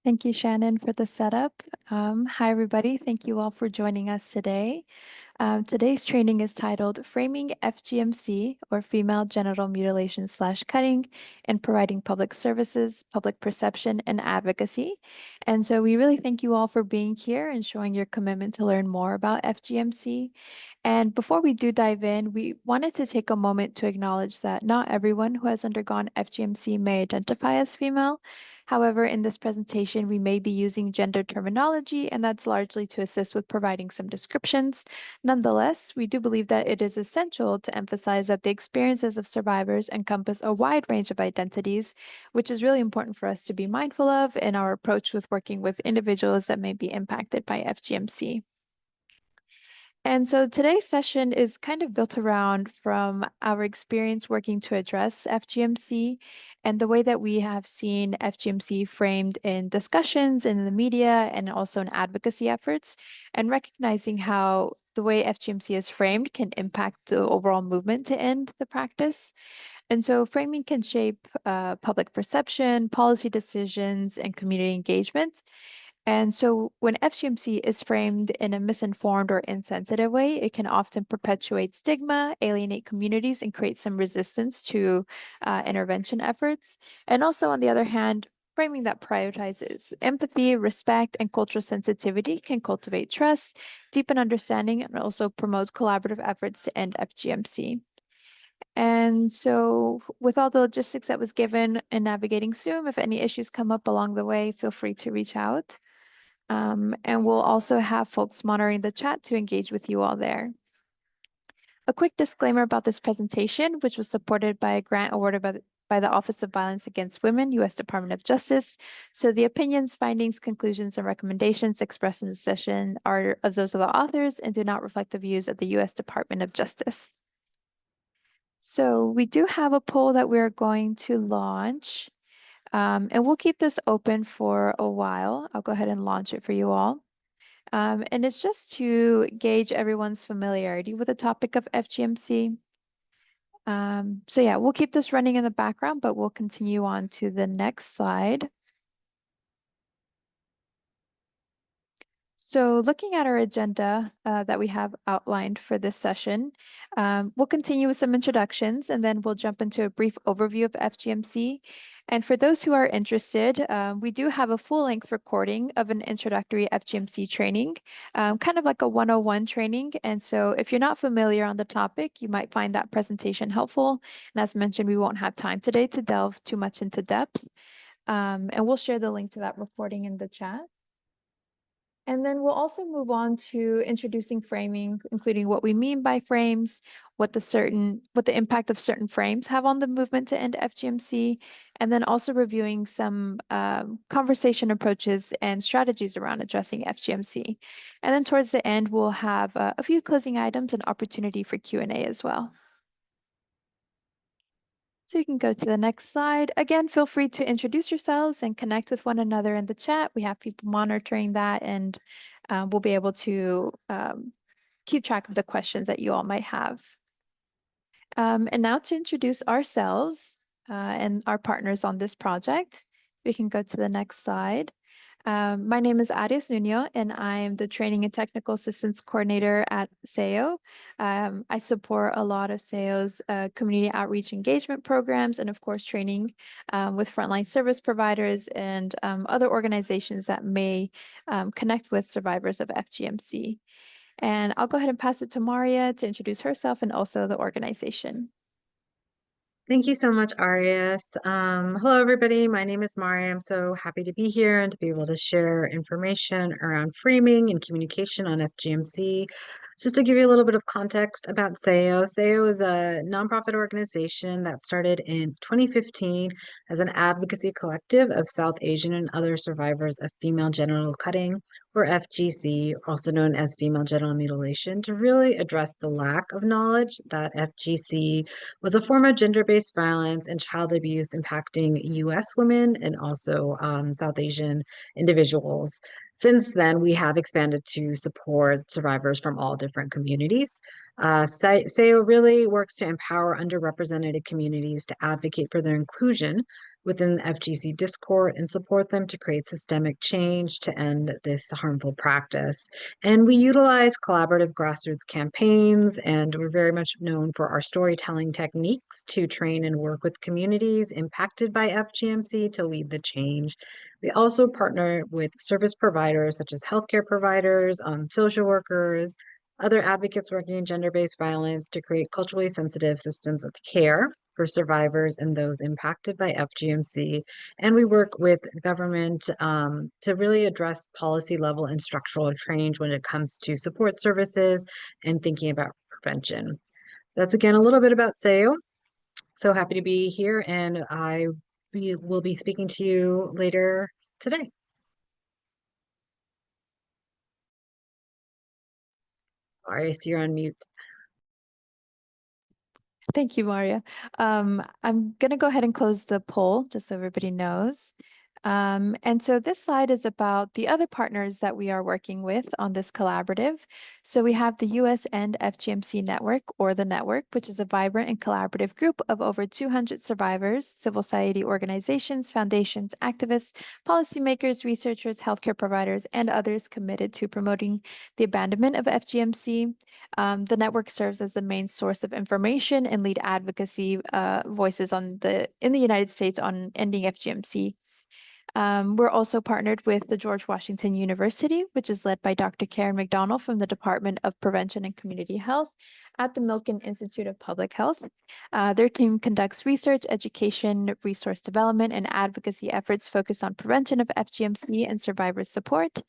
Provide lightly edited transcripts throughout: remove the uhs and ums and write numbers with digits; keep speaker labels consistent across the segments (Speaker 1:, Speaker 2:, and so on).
Speaker 1: Thank you, Shannon, for the setup. Hi, everybody. Thank you all for joining us today. Today's training is titled Framing FGMC, or Female Genital Mutilation slash Cutting, and Providing Public Services, Public Perception, and Advocacy. And so we really thank you all for being here and showing your commitment to learn more about FGMC. And before we do dive in, we wanted to take a moment to acknowledge that not everyone who has undergone FGMC may identify as female. However, in this presentation, we may be using gender terminology, and that's largely to assist with providing some descriptions. Nonetheless, we do believe that it is essential to emphasize that the experiences of survivors encompass a wide range of identities, which is really important for us to be mindful of in our approach with working with individuals that may be impacted by FGMC. And so today's session is kind of built around from our experience working to address FGMC and the way that we have seen FGMC framed in discussions in the media and also in advocacy efforts, and recognizing how the way FGMC is framed can impact the overall movement to end the practice. And so framing can shape public perception, policy decisions, and community engagement. And so when FGMC is framed in a misinformed or insensitive way, it can often perpetuate stigma, alienate communities, and create some resistance to intervention efforts. And also, on the other hand, framing that prioritizes empathy, respect, and cultural sensitivity can cultivate trust, deepen understanding, and also promote collaborative efforts to end FGMC. And so, with all the logistics that was given in navigating Zoom, if any issues come up along the way, feel free to reach out. And we'll also have folks monitoring the chat to engage with you all there. A quick disclaimer about this presentation, which was supported by a grant awarded by the Office of Violence Against Women, U.S. Department of Justice. So the opinions, findings, conclusions, and recommendations expressed in the session are of those of the authors and do not reflect the views of the U.S. Department of Justice. So we do have a poll that we're going to launch. And we'll keep this open for a while. I'll go ahead and launch it for you all. And it's just to gauge everyone's familiarity with the topic of FGMC. So yeah, we'll keep this running in the background, but we'll continue on to the next slide. So looking at our agenda that we have outlined for this session, we'll continue with some introductions and then we'll jump into a brief overview of FGMC. And for those who are interested, we do have a full-length recording of an introductory FGMC training, kind of like a 101 training. And so if you're not familiar on the topic, you might find that presentation helpful. And as mentioned, we won't have time today to delve too much into depth. And we'll share the link to that recording in the chat. And then we'll also move on to introducing framing, including what we mean by frames, what the impact of certain frames have on the movement to end FGMC, and then also reviewing some conversation approaches and strategies around addressing FGMC. And then towards the end, we'll have a few closing items and opportunity for Q&A as well. So you can go to the next slide. Again, feel free to introduce yourselves and connect with one another in the chat. We have people monitoring that, and we'll be able to keep track of the questions that you all might have. And now to introduce ourselves and our partners on this project, we can go to the next slide. My name is Arias Nuno, and I am the Training and Technical Assistance Coordinator at Sahiyo. I support a lot of Sahiyo's community outreach engagement programs and, of course, training with frontline service providers and other organizations that may connect with survivors of FGMC. And I'll go ahead and pass it to Maria to introduce herself and also the organization.
Speaker 2: Thank you so much, Arias. Hello, everybody. My name is Mari. I'm so happy to be here and to be able to share information around framing and communication on FGMC. Just to give you a little bit of context about Sahiyo, Sahiyo is a nonprofit organization that started in 2015 as an advocacy collective of South Asian and other survivors of female genital cutting, or FGC, also known as female genital mutilation, to really address the lack of knowledge that FGC was a form of gender-based violence and child abuse impacting U.S. women and also South Asian individuals. Since then, we have expanded to support survivors from all different communities. Sahiyo really works to empower underrepresented communities to advocate for their inclusion within the FGC discord and support them to create systemic change to end this harmful practice. And we utilize collaborative grassroots campaigns, and we're very much known for our storytelling techniques to train and work with communities impacted by FGMC to lead the change. We also partner with service providers such as healthcare providers, social workers, other advocates working in gender-based violence to create culturally sensitive systems of care for survivors and those impacted by FGMC. And we work with government to really address policy level and structural change when it comes to support services and thinking about prevention. So that's again a little bit about Sahiyo. So happy to be here, and will be speaking to you later today. Arias, you're on mute.
Speaker 1: Thank you, Maria. I'm going to go ahead and close the poll just so everybody knows. And so this slide is about the other partners that we are working with on this collaborative. So we have the US End FGMC Network, or the network, which is a vibrant and collaborative group of over 200 survivors, civil society organizations, foundations, activists, policymakers, researchers, healthcare providers, and others committed to promoting the abandonment of FGMC. The network serves as the main source of information and lead advocacy voices in the United States on ending FGMC. We're also partnered with the George Washington University, which is led by Dr. Karen McDonald from the Department of Prevention and Community Health at the Milken Institute of Public Health. Their team conducts research, education, resource development, and advocacy efforts focused on prevention of FGMC and survivor support.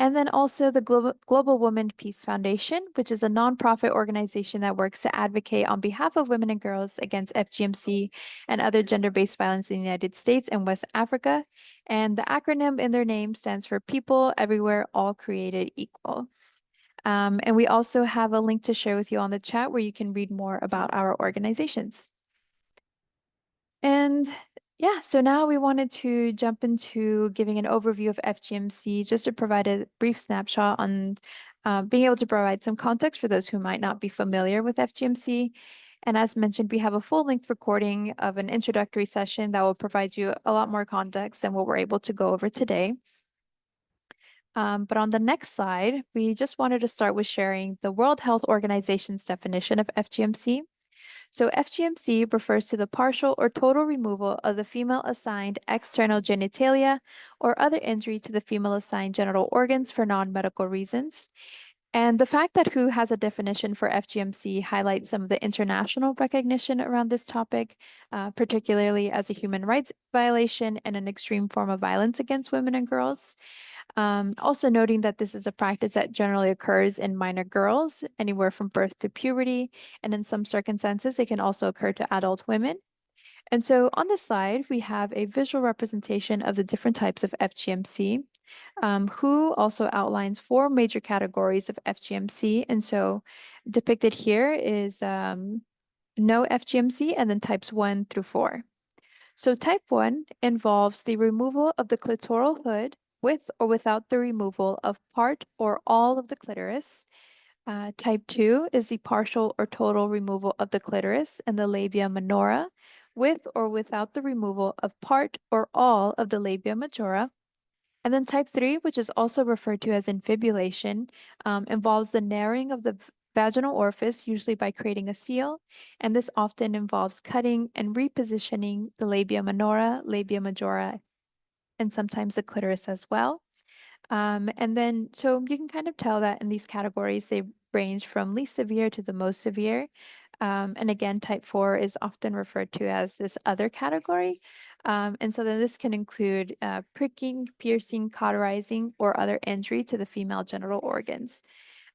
Speaker 1: And then also the Global Women Peace Foundation, which is a nonprofit organization that works to advocate on behalf of women and girls against FGMC and other gender-based violence in the United States and West Africa. And the acronym in their name stands for People Everywhere, All Created Equal. And we also have a link to share with you on the chat where you can read more about our organizations. And yeah, so now we wanted to jump into giving an overview of FGMC just to provide a brief snapshot on being able to provide some context for those who might not be familiar with FGMC. And as mentioned, we have a full-length recording of an introductory session that will provide you a lot more context than what we're able to go over today. But on the next slide, we just wanted to start with sharing the World Health Organization's definition of FGMC. So FGMC refers to the partial or total removal of the female-assigned external genitalia or other injury to the female-assigned genital organs for non-medical reasons. And the fact that WHO has a definition for FGMC highlights some of the international recognition around this topic, particularly as a human rights violation and an extreme form of violence against women and girls. Also noting that this is a practice that generally occurs in minor girls, anywhere from birth to puberty, and in some circumstances, it can also occur to adult women. And so on this slide, we have a visual representation of the different types of FGMC. WHO also outlines 4 major categories of FGMC. And so depicted here is no FGMC and then types 1 through 4. So type 1 involves the removal of the clitoral hood with or without the removal of part or all of the clitoris. Type 2 is the partial or total removal of the clitoris and the labia minora with or without the removal of part or all of the labia majora. And then type 3, which is also referred to as infibulation, involves the narrowing of the vaginal orifice, usually by creating a seal. And this often involves cutting and repositioning the labia minora, labia majora, and sometimes the clitoris as well. And then, so you can kind of tell that in these categories, they range from least severe to the most severe. And again, type 4 is often referred to as this other category. And so then this can include pricking, piercing, cauterizing, or other injury to the female genital organs.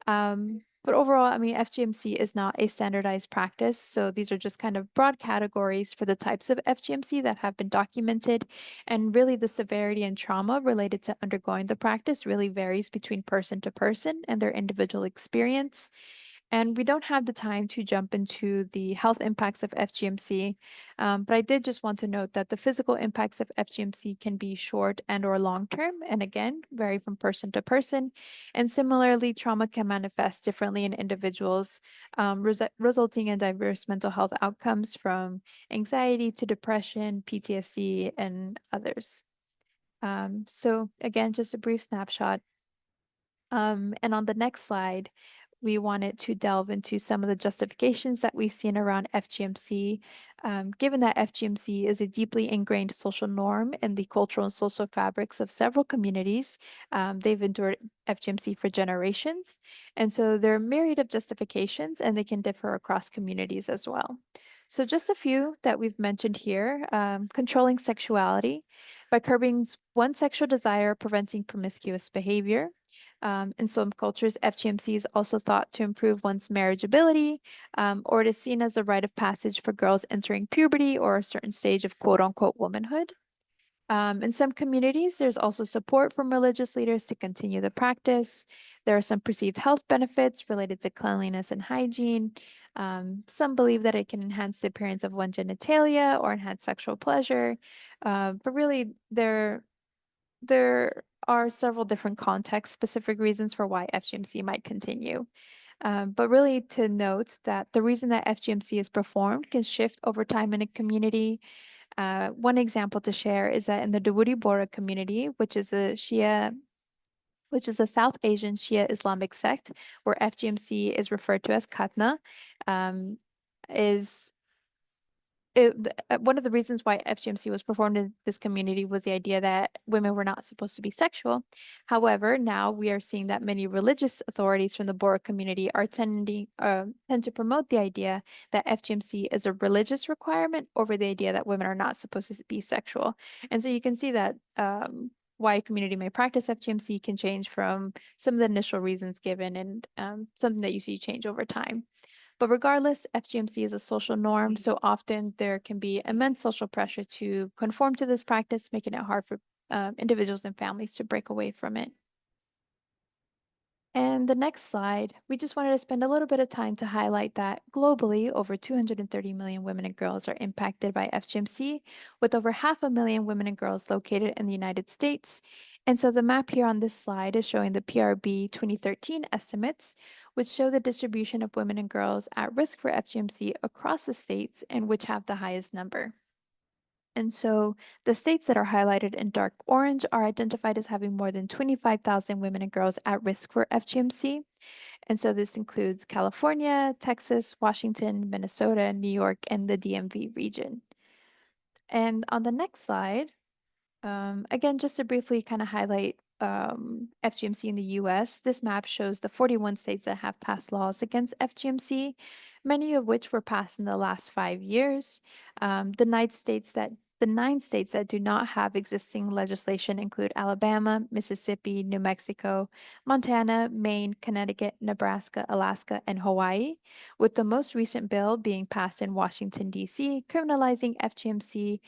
Speaker 1: But overall, I mean, FGMC is not a standardized practice. So these are just kind of broad categories for the types of FGMC that have been documented. And really the severity and trauma related to undergoing the practice really varies between person to person and their individual experience. And we don't have the time to jump into the health impacts of FGMC, but I did just want to note that the physical impacts of FGMC can be short and or long term, and again, vary from person to person. And similarly, trauma can manifest differently in individuals, resulting in diverse mental health outcomes from anxiety to depression, PTSD, and others. So again, just a brief snapshot. And on the next slide, we wanted to delve into some of the justifications that we've seen around FGMC. Given that FGMC is a deeply ingrained social norm in the cultural and social fabrics of several communities, they've endured FGMC for generations. And so there are a myriad of justifications, and they can differ across communities as well. So just a few that we've mentioned here, controlling sexuality by curbing one sexual desire, preventing promiscuous behavior. In some cultures, FGMC is also thought to improve one's marriageability, or it is seen as a rite of passage for girls entering puberty or a certain stage of quote unquote womanhood. In some communities, there's also support from religious leaders to continue the practice. There are some perceived health benefits related to cleanliness and hygiene. Some believe that it can enhance the appearance of one's genitalia or enhance sexual pleasure. But really, there are several different context specific reasons for why FGMC might continue. But really to note that the reason that FGMC is performed can shift over time in a community. One example to share is that in the Dawudi Bora community, which is a South Asian Shia Islamic sect, where FGMC is referred to as Khatna, um, is one of the reasons why FGMC was performed in this community was the idea that women were not supposed to be sexual. However, now we are seeing that many religious authorities from the Bora community are tend to promote the idea that FGMC is a religious requirement over the idea that women are not supposed to be sexual. And so you can see that why a community may practice FGMC can change from some of the initial reasons given, and something that you see change over time. But regardless, FGMC is a social norm, so often there can be immense social pressure to conform to this practice, making it hard for individuals and families to break away from it. And the next slide, we just wanted to spend a little bit of time to highlight that globally, over 230 million women and girls are impacted by FGMC, with over 500,000 women and girls located in the United States. And so the map here on this slide is showing the PRB 2013 estimates, which show the distribution of women and girls at risk for FGMC across the states and which have the highest number. And so the states that are highlighted in dark orange are identified as having more than 25,000 women and girls at risk for FGMC. And so this includes California, Texas, Washington, Minnesota, New York, and the DMV region. And on the next slide, again, just to briefly kind of highlight FGMC in the US, this map shows the 41 states that have passed laws against FGMC, many of which were passed in the last 5 years. The 9 states that do not have existing legislation include Alabama, Mississippi, New Mexico, Montana, Maine, Connecticut, Nebraska, Alaska, and Hawaii, with the most recent bill being passed in Washington, D.C., criminalizing FGMC,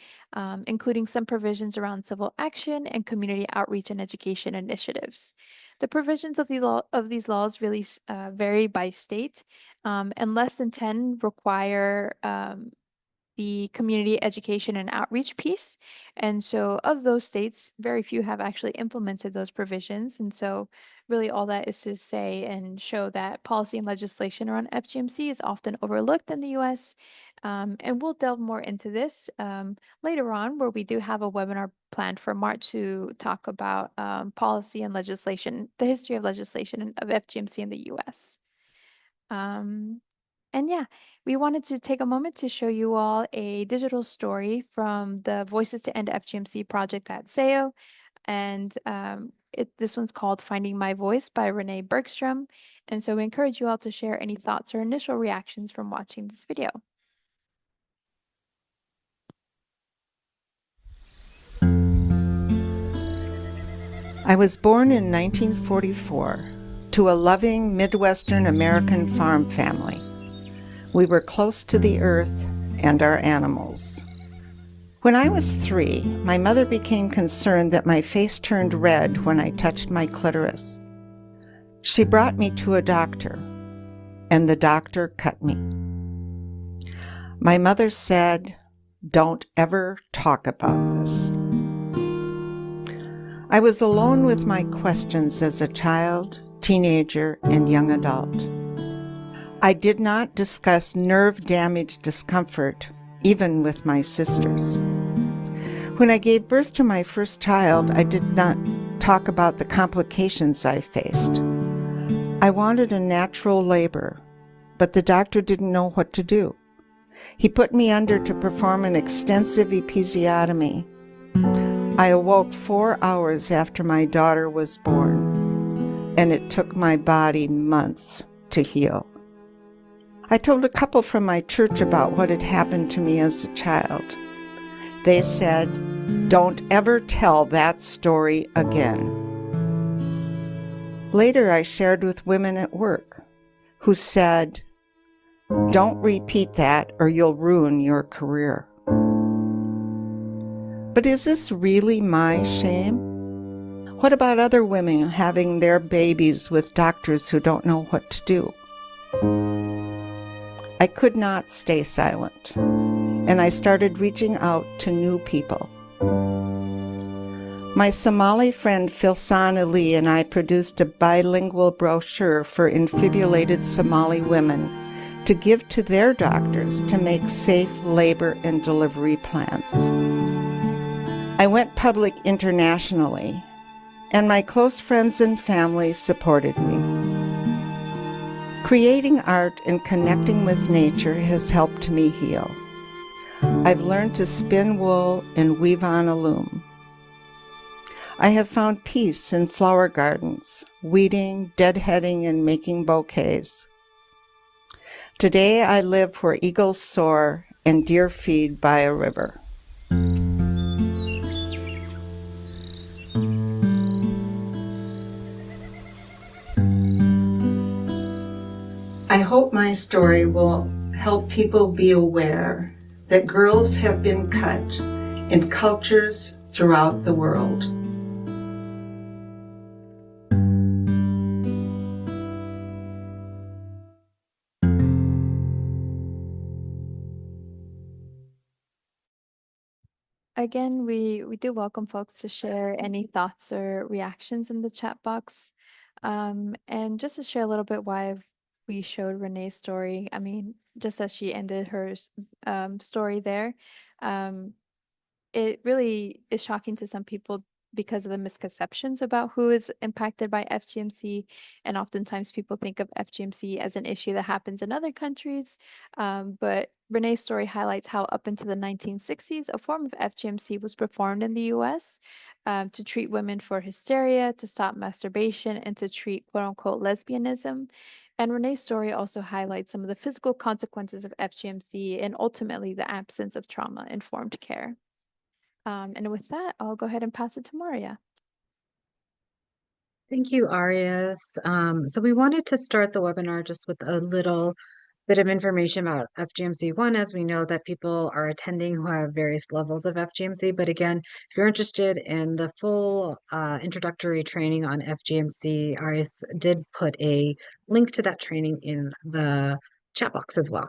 Speaker 1: including some provisions around civil action and community outreach and education initiatives. The provisions of these laws really vary by state, and less than 10 require the community education and outreach piece. And so, of those states, very few have actually implemented those provisions. And so, really, all that is to say and show that policy and legislation around FGMC is often overlooked in the US. And we'll delve more into this later on, where we do have a webinar planned for March to talk about policy and legislation, the history of legislation of FGMC in the US. Um, and yeah, we wanted to take a moment to show you all a digital story from the Voices to End FGMC project at Sahiyo. And this one's called Finding My Voice by Renee Bergstrom. And so we encourage you all to share any thoughts or initial reactions from watching this video.
Speaker 3: I was born in 1944 to a loving Midwestern American farm family. We were close to the earth and our animals. When I was 3, my mother became concerned that my face turned red when I touched my clitoris. She brought me to a doctor. and the doctor cut me. My mother said, "Don't ever talk about this." I was alone with my questions as a child, teenager, and young adult. I did not discuss nerve damage discomfort, even with my sisters. When I gave birth to my first child, I did not talk about the complications I faced. I wanted a natural labor, but the doctor didn't know what to do. He put me under to perform an extensive episiotomy. I awoke 4 hours after my daughter was born, and it took my body months to heal. I told a couple from my church about what had happened to me as a child. They said, "Don't ever tell that story again." Later, I shared with women at work who said, "Don't repeat that or you'll ruin your career." But is this really my shame? What about other women having their babies with doctors who don't know what to do? I could not stay silent, and I started reaching out to new people. My Somali friend Filsan Ali and I produced a bilingual brochure for infibulated Somali women to give to their doctors to make safe labor and delivery plans. I went public internationally, and my close friends and family supported me. Creating art and connecting with nature has helped me heal. I've learned to spin wool and weave on a loom. I have found peace in flower gardens, weeding, deadheading, and making bouquets. Today I live where eagles soar and deer feed by a river. I hope my story will help people be aware that girls have been cut in cultures throughout the world.
Speaker 1: Again, we do welcome folks to share any thoughts or reactions in the chat box. And just to share a little bit why we showed Renee's story, I mean, just as she ended her story there, um, it really is shocking to some people because of the misconceptions about who is impacted by FGMC. And oftentimes people think of FGMC as an issue that happens in other countries. But Renee's story highlights how up into the 1960s, a form of FGMC was performed in the US to treat women for hysteria, to stop masturbation, and to treat quote unquote lesbianism. And Renee's story also highlights some of the physical consequences of FGMC and ultimately the absence of trauma-informed care. And with that, I'll go ahead and pass it to Maria.
Speaker 2: Thank you, Arias. So we wanted to start the webinar just with a little bit of information about FGMC1, as we know that people are attending who have various levels of FGMC. But again, if you're interested in the full introductory training on FGMC, Arias did put a link to that training in the chat box as well.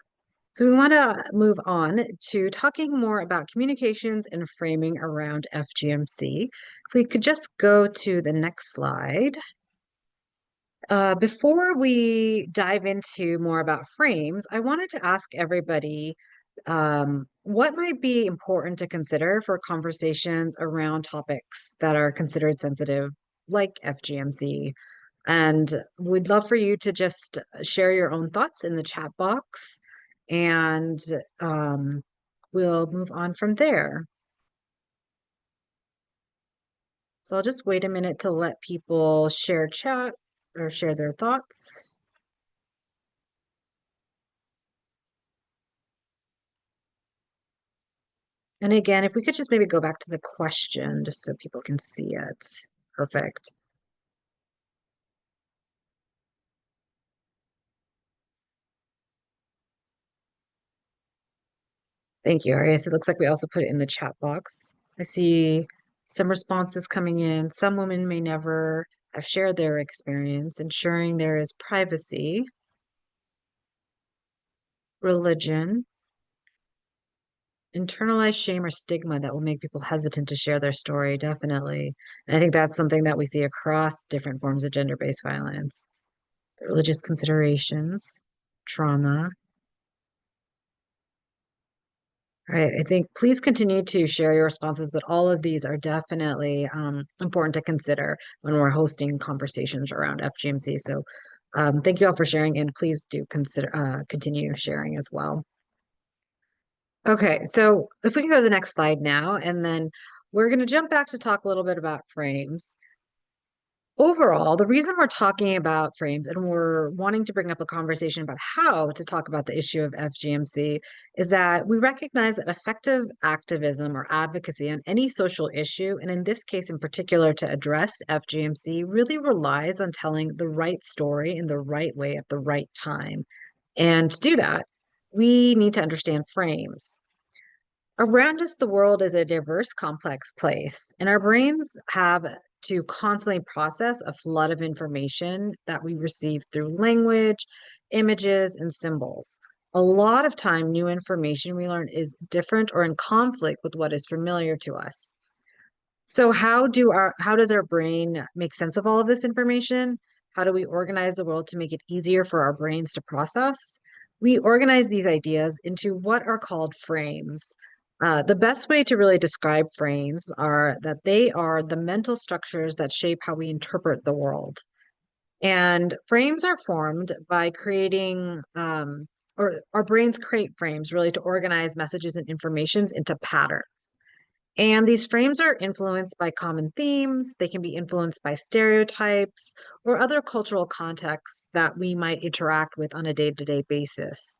Speaker 2: So we want to move on to talking more about communications and framing around FGMC. If we could just go to the next slide. Before we dive into more about frames, I wanted to ask everybody what might be important to consider for conversations around topics that are considered sensitive, like FGMC. And we'd love for you to just share your own thoughts in the chat box, and we'll move on from there. So I'll just wait a minute to let people share chat or share their thoughts. And again, if we could just maybe go back to the question just so people can see it. Perfect. Thank you, Arias. It looks like we also put it in the chat box. I see some responses coming in. Some women may never have shared their experience, ensuring there is privacy. religion, internalized shame or stigma that will make people hesitant to share their story, definitely. And I think that's something that we see across different forms of gender-based violence. The religious considerations, trauma. All right, I think please continue to share your responses, but all of these are definitely important to consider when we're hosting conversations around FGMC. So thank you all for sharing, and please do consider continue sharing as well. Okay, so if we can go to the next slide now, and then we're going to jump back to talk a little bit about frames. Overall, the reason we're talking about frames and we're wanting to bring up a conversation about how to talk about the issue of FGMC is that we recognize that effective activism or advocacy on any social issue, and in this case in particular to address FGMC, really relies on telling the right story in the right way at the right time. And to do that, we need to understand frames. Around us, the world is a diverse, complex place, and our brains have to constantly process a flood of information that we receive through language, images, and symbols. A lot of time, new information we learn is different or in conflict with what is familiar to us. So how does our brain make sense of all of this information? How do we organize the world to make it easier for our brains to process? We organize these ideas into what are called frames. The best way to really describe frames are that they are the mental structures that shape how we interpret the world. And frames are formed by creating, or our brains create frames really to organize messages and informations into patterns. And these frames are influenced by common themes. They can be influenced by stereotypes or other cultural contexts that we might interact with on a day-to-day basis.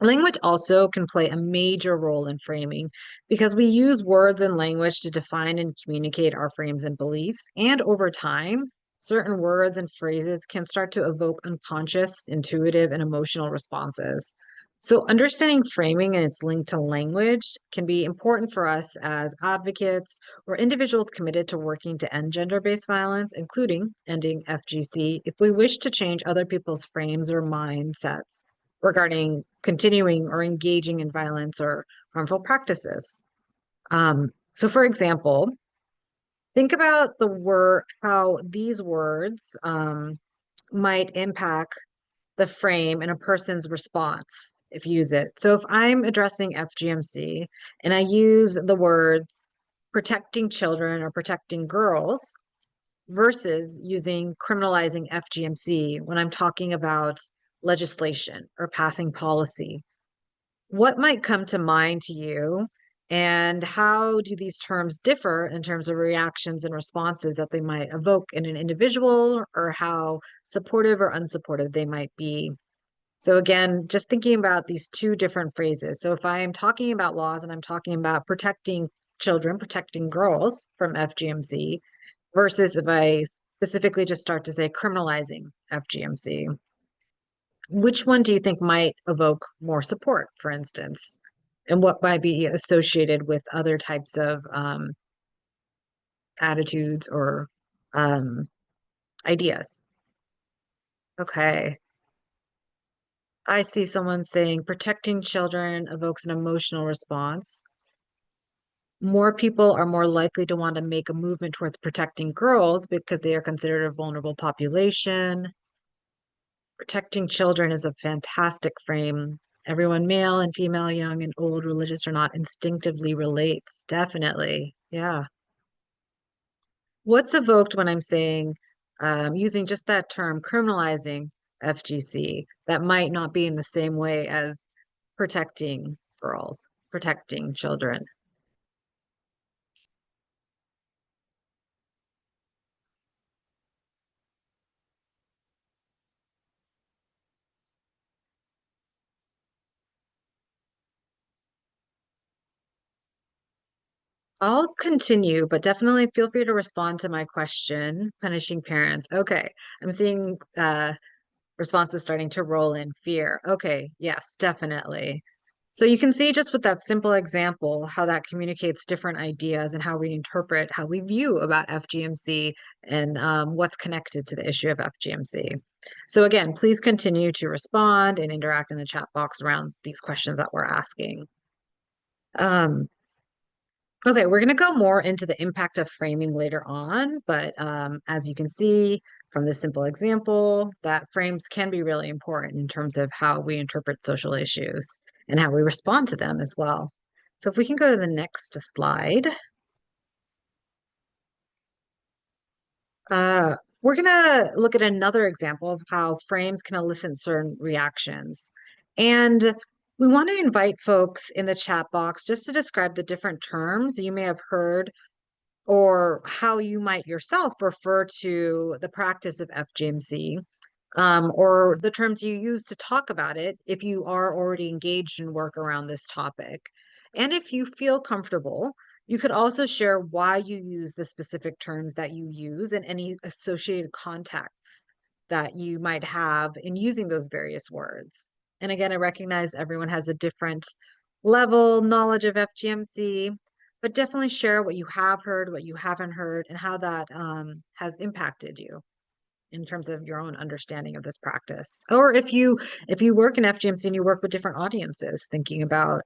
Speaker 2: Language also can play a major role in framing because we use words and language to define and communicate our frames and beliefs. And over time, certain words and phrases can start to evoke unconscious, intuitive, and emotional responses. So, understanding framing and its link to language can be important for us as advocates or individuals committed to working to end gender based violence, including ending FGC, if we wish to change other people's frames or mindsets regarding continuing or engaging in violence or harmful practices. So, for example, think about the word, how these words might impact the frame in a person's response if you use it. So, if I'm addressing FGMC and I use the words protecting children or protecting girls versus using criminalizing FGMC when I'm talking about legislation or passing policy, what might come to mind to you? And how do these terms differ in terms of reactions and responses that they might evoke in an individual, or how supportive or unsupportive they might be? So, again, just thinking about these two different phrases. So, if I am talking about laws and I'm talking about protecting children, protecting girls from FGMC, versus if I specifically just start to say criminalizing FGMC, which one do you think might evoke more support, for instance? And what might be associated with other types of attitudes or um, ideas? Okay. I see someone saying protecting children evokes an emotional response. More people are more likely to want to make a movement towards protecting girls because they are considered a vulnerable population. Protecting children is a fantastic frame. Everyone, male and female, young and old, religious or not, instinctively relates. Definitely. Yeah. What's evoked when I'm saying, using just that term, criminalizing FGC, that might not be in the same way as protecting girls, protecting children? I'll continue, but definitely feel free to respond to my question, punishing parents. Okay, I'm seeing responses starting to roll in. Fear. Okay, yes, definitely. So you can see just with that simple example how that communicates different ideas and how we interpret, how we view about FGMC and what's connected to the issue of FGMC. So again, please continue to respond and interact in the chat box around these questions that we're asking. Okay, we're going to go more into the impact of framing later on, but as you can see from this simple example, that frames can be really important in terms of how we interpret social issues and how we respond to them as well. So if we can go to the next slide. We're going to look at another example of how frames can elicit certain reactions. And we want to invite folks in the chat box just to describe the different terms you may have heard or how you might yourself refer to the practice of FGMC, or the terms you use to talk about it if you are already engaged in work around this topic. And if you feel comfortable, you could also share why you use the specific terms that you use and any associated contexts that you might have in using those various words. And again, I recognize everyone has a different level knowledge of FGMC, but definitely share what you have heard, what you haven't heard, and how that has impacted you in terms of your own understanding of this practice. Or if you work in FGMC and you work with different audiences, thinking about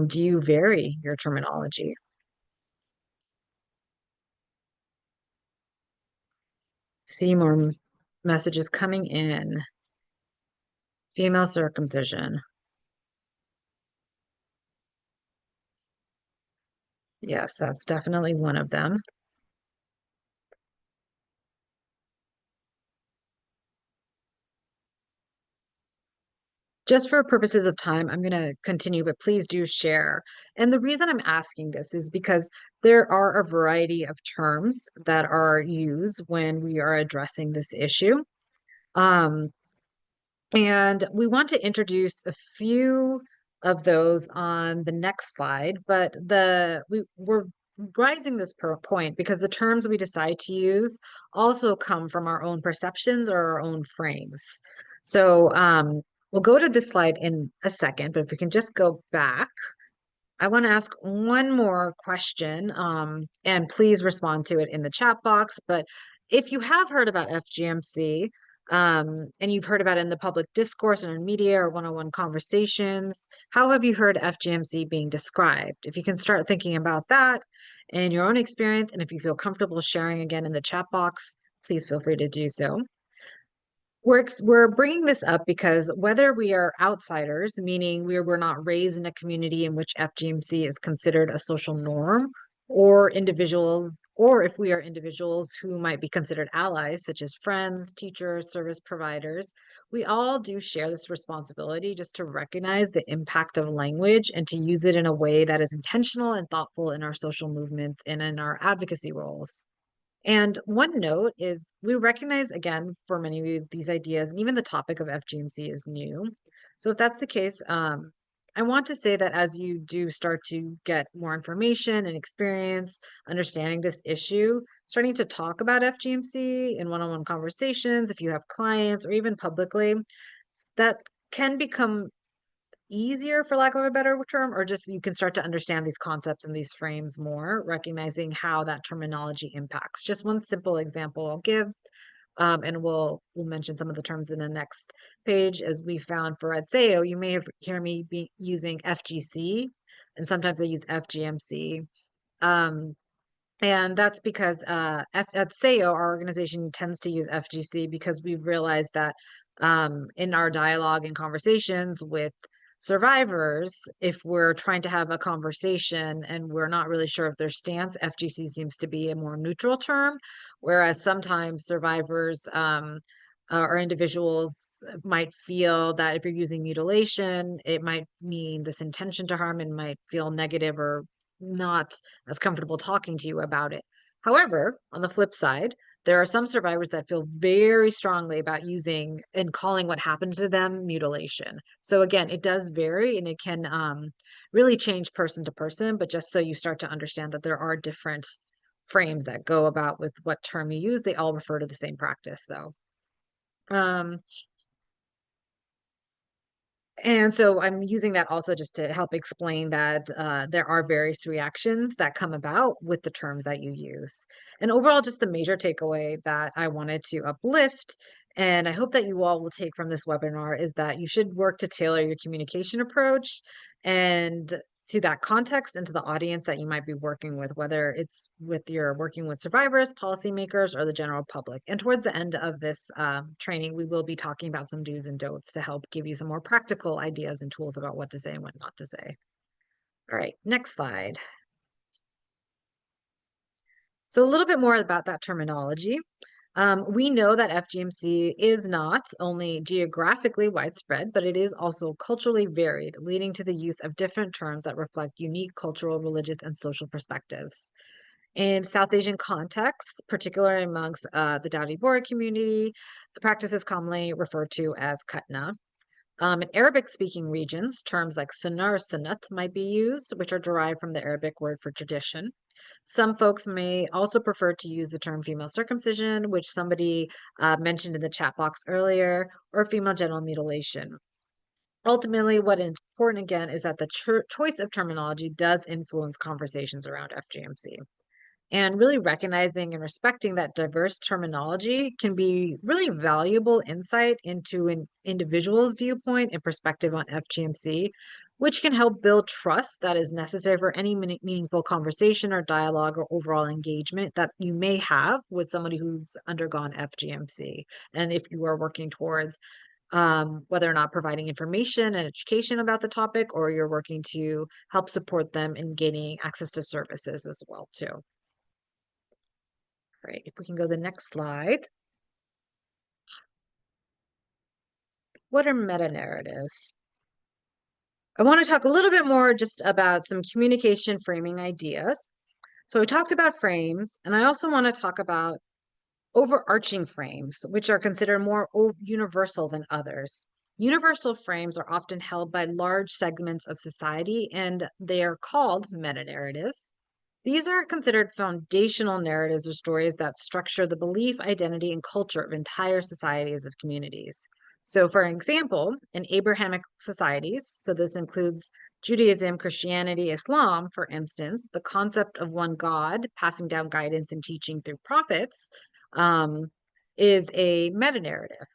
Speaker 2: do you vary your terminology? See more messages coming in. Female circumcision. Yes, that's definitely one of them. Just for purposes of time, I'm going to continue, but please do share. And the reason I'm asking this is because there are a variety of terms that are used when we are addressing this issue. And we want to introduce a few of those on the next slide, but we're rising this point because the terms we decide to use also come from our own perceptions or our own frames. So we'll go to this slide in a second, but if we can just go back. I want to ask one more question, and please respond to it in the chat box. But if you have heard about FGMC, and you've heard about it in the public discourse or in media or one-on-one conversations, how have you heard FGMC being described? If you can start thinking about that in your own experience, and if you feel comfortable sharing again in the chat box, please feel free to do so. We're bringing this up because whether we are outsiders, meaning we're not raised in a community in which FGMC is considered a social norm, or individuals, or if we are individuals who might be considered allies, such as friends, teachers, service providers, we all do share this responsibility just to recognize the impact of language and to use it in a way that is intentional and thoughtful in our social movements and in our advocacy roles. And one note is we recognize, again, for many of you, these ideas and even the topic of FGMC is new. So if that's the case, I want to say that as you do start to get more information and experience understanding this issue, starting to talk about FGMC in one-on-one conversations, if you have clients or even publicly, that can become easier, for lack of a better term, or just you can start to understand these concepts and these frames more, recognizing how that terminology impacts. Just one simple example I'll give, and we'll mention some of the terms in the next page. As we found for Sahiyo, you may have hear me be using FGC, and sometimes I use FGMC. And that's because at Sahiyo, our organization tends to use FGC because we've realized that in our dialogue and conversations with survivors, if we're trying to have a conversation and we're not really sure of their stance, FGC seems to be a more neutral term, whereas sometimes survivors or individuals might feel that if you're using mutilation, it might mean this intention to harm and might feel negative or not as comfortable talking to you about it. However, on the flip side, there are some survivors that feel very strongly about using and calling what happened to them mutilation. So again, it does vary and it can really change person to person, but just so you start to understand that there are different frames that go about with what term you use, they all refer to the same practice though. Um, And so I'm using that also just to help explain that there are various reactions that come about with the terms that you use. And overall, just the major takeaway that I wanted to uplift, and I hope that you all will take from this webinar, is that you should work to tailor your communication approach and to that context and to the audience that you might be working with, whether it's with you're working with survivors, policymakers, or the general public. And towards the end of this training, we will be talking about some do's and don'ts to help give you some more practical ideas and tools about what to say and what not to say. All right, next slide. So a little bit more about that terminology. We know that FGMC is not only geographically widespread, but it is also culturally varied, leading to the use of different terms that reflect unique cultural, religious, and social perspectives. In South Asian contexts, particularly amongst the Dadi Bora community, the practice is commonly referred to as khatna. In Arabic-speaking regions, terms like sunnah or sunnat might be used, which are derived from the Arabic word for tradition. Some folks may also prefer to use the term female circumcision, which somebody mentioned in the chat box earlier, or female genital mutilation. Ultimately, what is important again is that the choice of terminology does influence conversations around FGMC. And really recognizing and respecting that diverse terminology can be really valuable insight into an individual's viewpoint and perspective on FGMC, which can help build trust that is necessary for any meaningful conversation or dialogue or overall engagement that you may have with somebody who's undergone FGMC. And if you are working towards whether or not providing information and education about the topic, or you're working to help support them in gaining access to services as well, too. Right, if we can go to the next slide. What are meta-narratives? I want to talk a little bit more just about some communication framing ideas. So we talked about frames, and I also want to talk about overarching frames, which are considered more universal than others. Universal frames are often held by large segments of society, and they are called meta-narratives. These are considered foundational narratives or stories that structure the belief, identity, and culture of entire societies of communities. So, for example, in Abrahamic societies, so this includes Judaism, Christianity, Islam, for instance, the concept of one God passing down guidance and teaching through prophets is a meta narrative.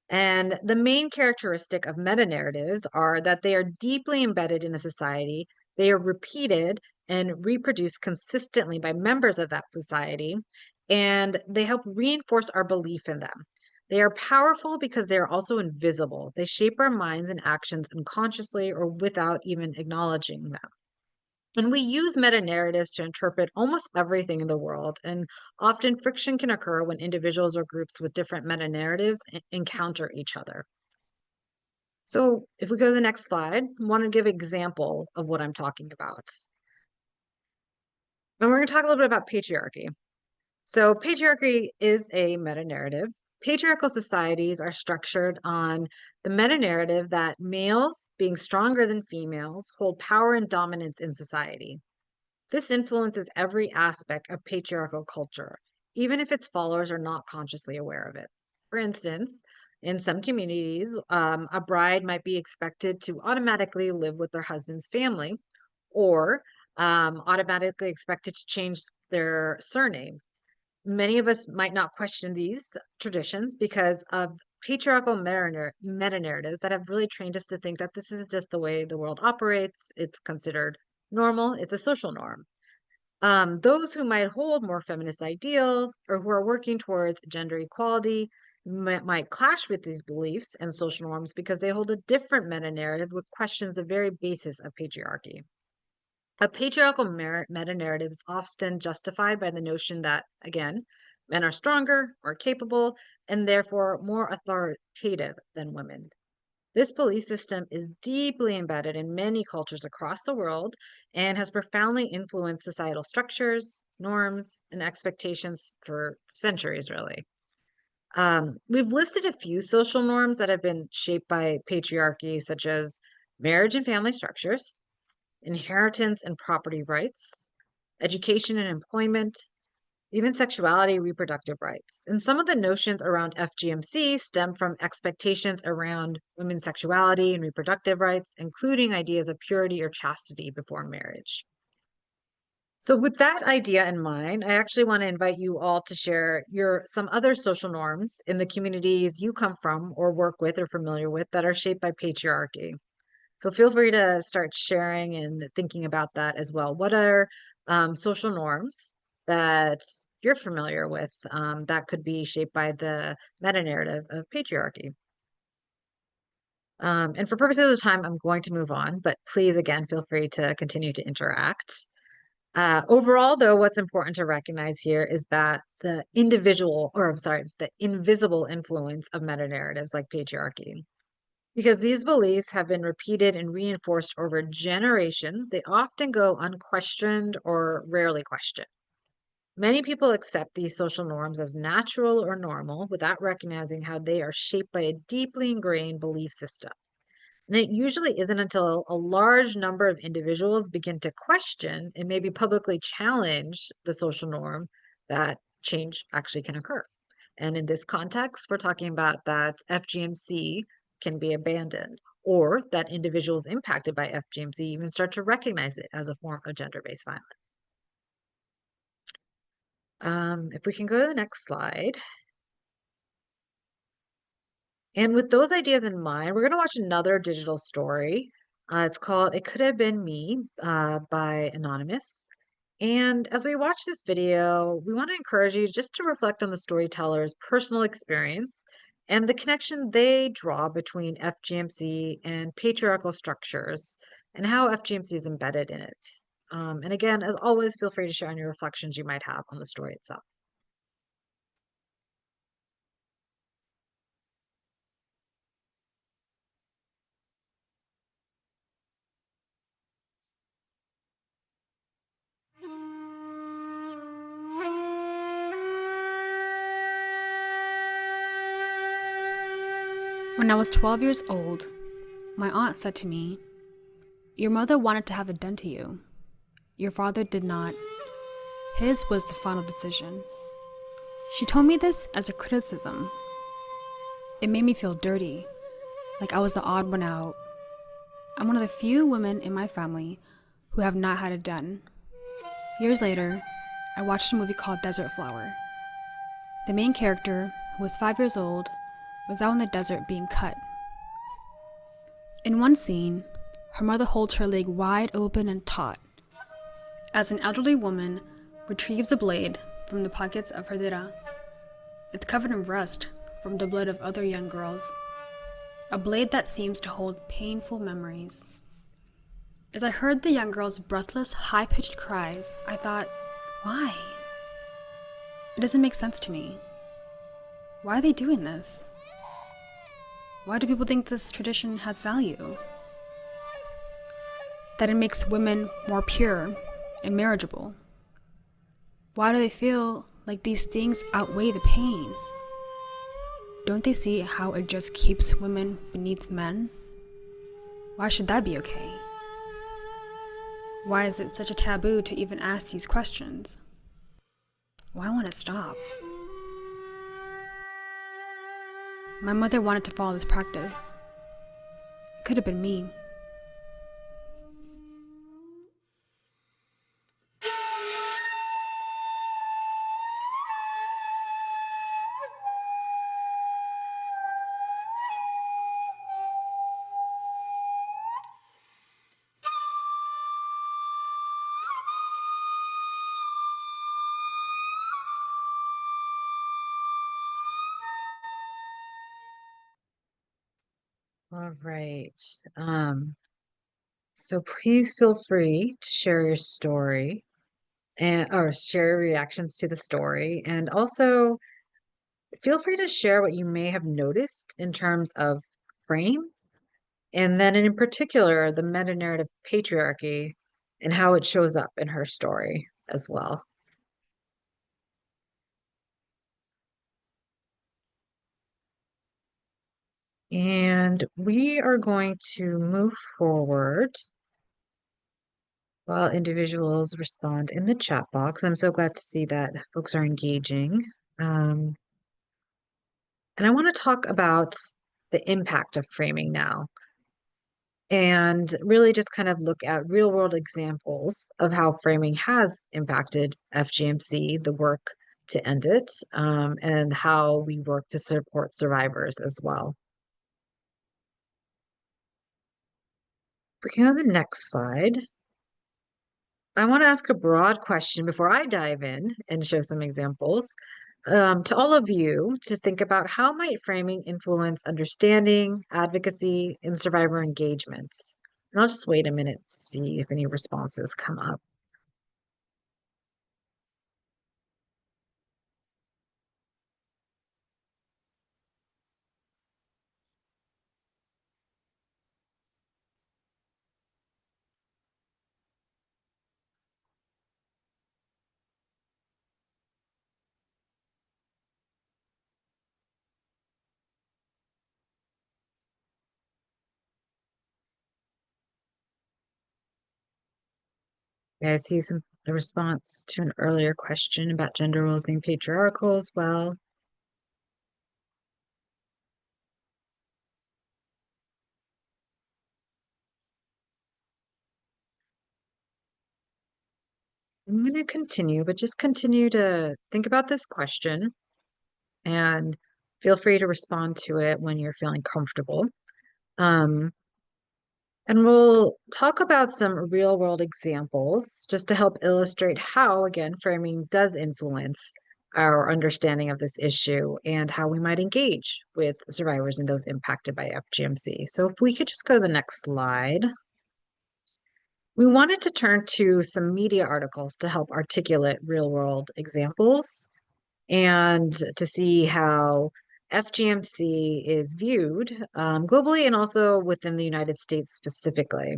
Speaker 2: And the main characteristic of meta narratives are that they are deeply embedded in a society, they are repeated and reproduced consistently by members of that society, and they help reinforce our belief in them. They are powerful because they are also invisible. They shape our minds and actions unconsciously or without even acknowledging them. And we use meta narratives to interpret almost everything in the world, and often friction can occur when individuals or groups with different meta narratives encounter each other. So if we go to the next slide, I want to give an example of what I'm talking about. And we're going to talk a little bit about patriarchy. So patriarchy is a meta-narrative. Patriarchal societies are structured on the meta-narrative that males, being stronger than females, hold power and dominance in society. This influences every aspect of patriarchal culture, even if its followers are not consciously aware of it. For instance, in some communities, a bride might be expected to automatically live with their husband's family, or automatically expected to change their surname. Many of us might not question these traditions because of patriarchal meta narratives that have really trained us to think that this is just the way the world operates. It's considered normal, it's a social norm. Those who might hold more feminist ideals or who are working towards gender equality might clash with these beliefs and social norms because they hold a different meta narrative which questions the very basis of patriarchy. A patriarchal meta narrative is often justified by the notion that, again, men are stronger, more capable, and therefore more authoritative than women. This belief system is deeply embedded in many cultures across the world and has profoundly influenced societal structures, norms, and expectations for centuries, really. We've listed a few social norms that have been shaped by patriarchy, such as marriage and family structures, inheritance and property rights, education and employment, even sexuality, reproductive rights. And some of the notions around FGMC stem from expectations around women's sexuality and reproductive rights, including ideas of purity or chastity before marriage. So with that idea in mind, I actually want to invite you all to share some other social norms in the communities you come from or work with or familiar with that are shaped by patriarchy. So feel free to start sharing and thinking about that as well. What are social norms that you're familiar with that could be shaped by the meta narrative of patriarchy? And for purposes of time, I'm going to move on, but please, again, feel free to continue to interact. Overall, though, what's important to recognize here is that the invisible influence of meta narratives like patriarchy. Because these beliefs have been repeated and reinforced over generations, they often go unquestioned or rarely questioned. Many people accept these social norms as natural or normal without recognizing how they are shaped by a deeply ingrained belief system. And it usually isn't until a large number of individuals begin to question and maybe publicly challenge the social norm that change actually can occur. And in this context, we're talking about that FGMC can be abandoned, or that individuals impacted by FGMC even start to recognize it as a form of gender-based violence. If we can go to the next slide. And with those ideas in mind, we're going to watch another digital story. It's called It Could Have Been Me by Anonymous. And as we watch this video, we want to encourage you just to reflect on the storyteller's personal experience and the connection they draw between FGMC and patriarchal structures and how FGMC is embedded in it. And again, as always, feel free to share any reflections you might have on the story itself.
Speaker 4: When I was 12 years old, my aunt said to me, "Your mother wanted to have it done to you. Your father did not. His was the final decision." She told me this as a criticism. It made me feel dirty, like I was the odd one out. I'm one of the few women in my family who have not had it done. Years later, I watched a movie called Desert Flower. The main character, who was 5 years old, was out in the desert being cut. In one scene, her mother holds her leg wide open and taut, as an elderly woman retrieves a blade from the pockets of her dira. It's covered in rust from the blood of other young girls, a blade that seems to hold painful memories. As I heard the young girl's breathless, high-pitched cries, I thought, why? It doesn't make sense to me. Why are they doing this? Why do people think this tradition has value? That it makes women more pure and marriageable? Why do they feel like these things outweigh the pain? Don't they see how it just keeps women beneath men? Why should that be okay? Why is it such a taboo to even ask these questions? Why won't it stop? My mother wanted to follow this practice. It could have been me.
Speaker 2: All right. So please feel free to share your story and or share your reactions to the story. And also feel free to share what you may have noticed in terms of frames, and then in particular, the meta-narrative patriarchy and how it shows up in her story as well. And we are going to move forward while individuals respond in the chat box. I'm so glad to see that folks are engaging. Um, and I want to talk about the impact of framing now and really just kind of look at real world examples of how framing has impacted FGMC, the work to end it, and how we work to support survivors as well. We can go to the next slide. I want to ask a broad question before I dive in and show some examples to all of you to think about how might framing influence understanding, advocacy, and survivor engagements. And I'll just wait a minute to see if any responses come up. Yeah, I see some the response to an earlier question about gender roles being patriarchal as well. I'm going to continue, but just continue to think about this question and feel free to respond to it when you're feeling comfortable. Um, and we'll talk about some real world examples just to help illustrate how, again, framing does influence our understanding of this issue and how we might engage with survivors and those impacted by FGMC. So if we could just go to the next slide. We wanted to turn to some media articles to help articulate real world examples and to see how FGMC is viewed globally and also within the United States specifically.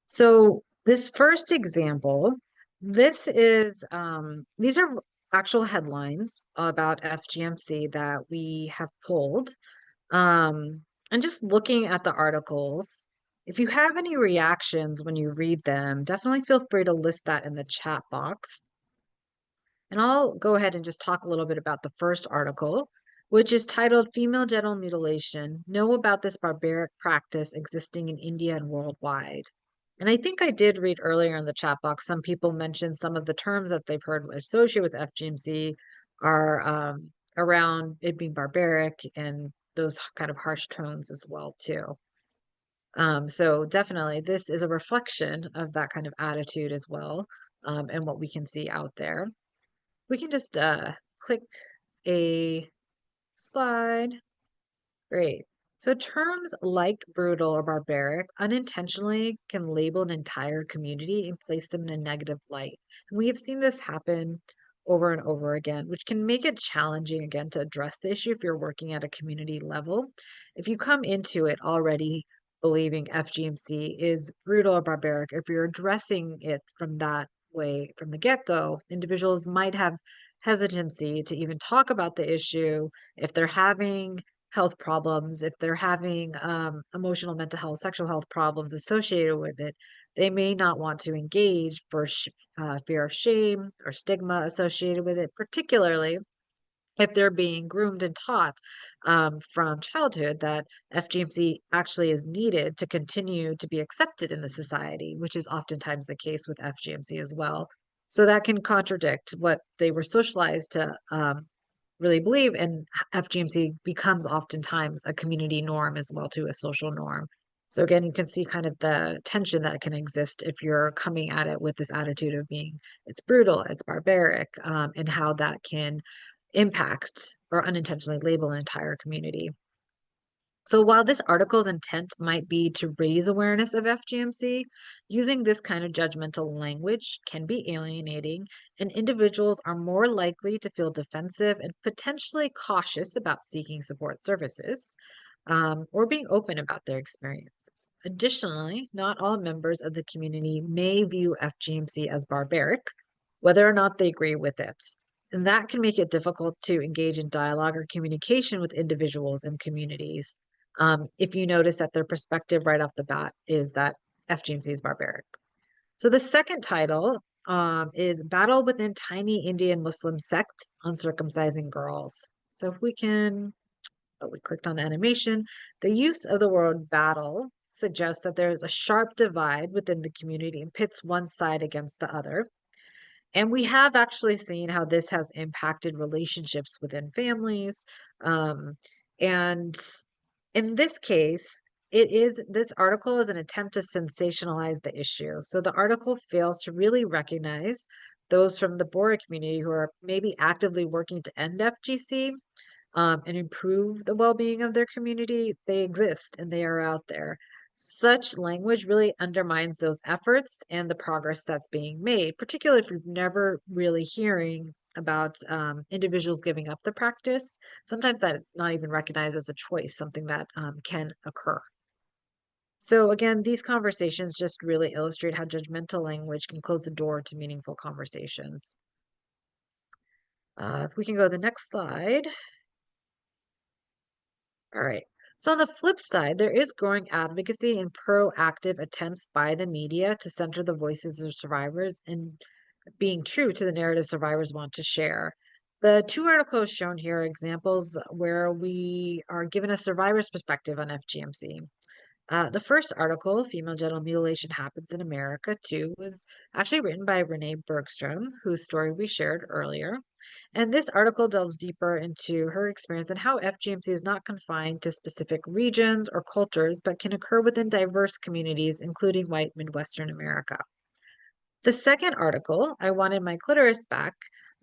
Speaker 2: So this first example, these are actual headlines about FGMC that we have pulled. And just looking at the articles, if you have any reactions when you read them, definitely feel free to list that in the chat box. And I'll go ahead and just talk a little bit about the first article, which is titled Female Genital Mutilation, Know About This Barbaric Practice Existing in India and Worldwide. And I think I did read earlier in the chat box, some people mentioned some of the terms that they've heard associated with FGMC are around it being barbaric and those kind of harsh tones as well too. So definitely this is a reflection of that kind of attitude as well, and what we can see out there. We can just click a slide. Great. So terms like brutal or barbaric unintentionally can label an entire community and place them in a negative light. And we have seen this happen over and over again, which can make it challenging again to address the issue if you're working at a community level. If you come into it already believing FGMC is brutal or barbaric, if you're addressing it from that way from the get-go, individuals might have hesitancy to even talk about the issue if they're having health problems, if they're having emotional, mental health, sexual health problems associated with it, they may not want to engage for fear of shame or stigma associated with it, particularly if they're being groomed and taught from childhood that FGMC actually is needed to continue to be accepted in the society, which is oftentimes the case with FGMC as well. So that can contradict what they were socialized to really believe, and FGMC becomes oftentimes a community norm as well too, a social norm. So again, you can see kind of the tension that can exist if you're coming at it with this attitude of being it's brutal, it's barbaric, and how that can impact or unintentionally label an entire community. So while this article's intent might be to raise awareness of FGMC, using this kind of judgmental language can be alienating, and individuals are more likely to feel defensive and potentially cautious about seeking support services, or being open about their experiences. Additionally, not all members of the community may view FGMC as barbaric, whether or not they agree with it. And that can make it difficult to engage in dialogue or communication with individuals and communities if you notice that their perspective right off the bat is that FGMC is barbaric. So the second title is Battle Within Tiny Indian Muslim Sect Uncircumcising Girls. So if we can, we clicked on the animation. The use of the word battle suggests that there is a sharp divide within the community and pits one side against the other. And we have actually seen how this has impacted relationships within families. And in this case, this article is an attempt to sensationalize the issue. So the article fails to really recognize those from the Bora community who are maybe actively working to end FGC and improve the well-being of their community. They exist and they are out there. Such language really undermines those efforts and the progress that's being made, particularly if you're never really hearing about individuals giving up the practice. Sometimes that's not even recognized as a choice, something that can occur. So again, these conversations just really illustrate how judgmental language can close the door to meaningful conversations. If we can go to the next slide. All right. So on the flip side, there is growing advocacy and proactive attempts by the media to center the voices of survivors and being true to the narrative survivors want to share. The two articles shown here are examples where we are given a survivor's perspective on FGMC. The first article, Female Genital Mutilation Happens in America Too, was actually written by Renee Bergstrom, whose story we shared earlier. And this article delves deeper into her experience and how FGMC is not confined to specific regions or cultures, but can occur within diverse communities, including white Midwestern America. The second article, I Wanted My Clitoris Back,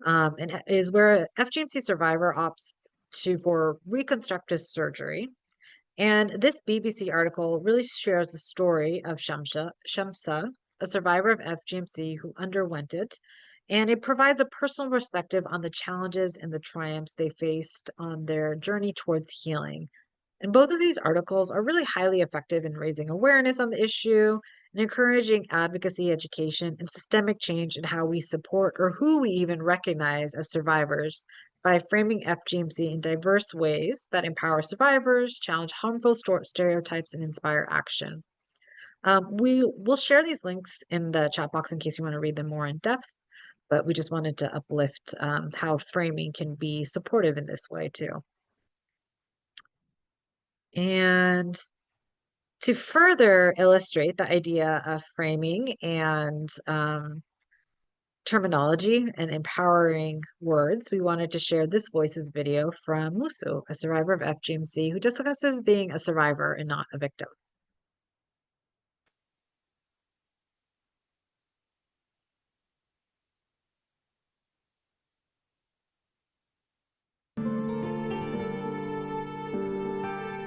Speaker 2: and is where an FGMC survivor opts for reconstructive surgery. And this BBC article really shares the story of Shamsa, a survivor of FGMC who underwent it, and it provides a personal perspective on the challenges and the triumphs they faced on their journey towards healing. And both of these articles are really highly effective in raising awareness on the issue and encouraging advocacy, education, and systemic change in how we support or who we even recognize as survivors by framing FGMC in diverse ways that empower survivors, challenge harmful stereotypes, and inspire action. We will share these links in the chat box in case you want to read them more in depth, but we just wanted to uplift how framing can be supportive in this way too. And to further illustrate the idea of framing and terminology and empowering words, we wanted to share this voices video from Musu, a survivor of FGMC, who discusses being a survivor and not a victim.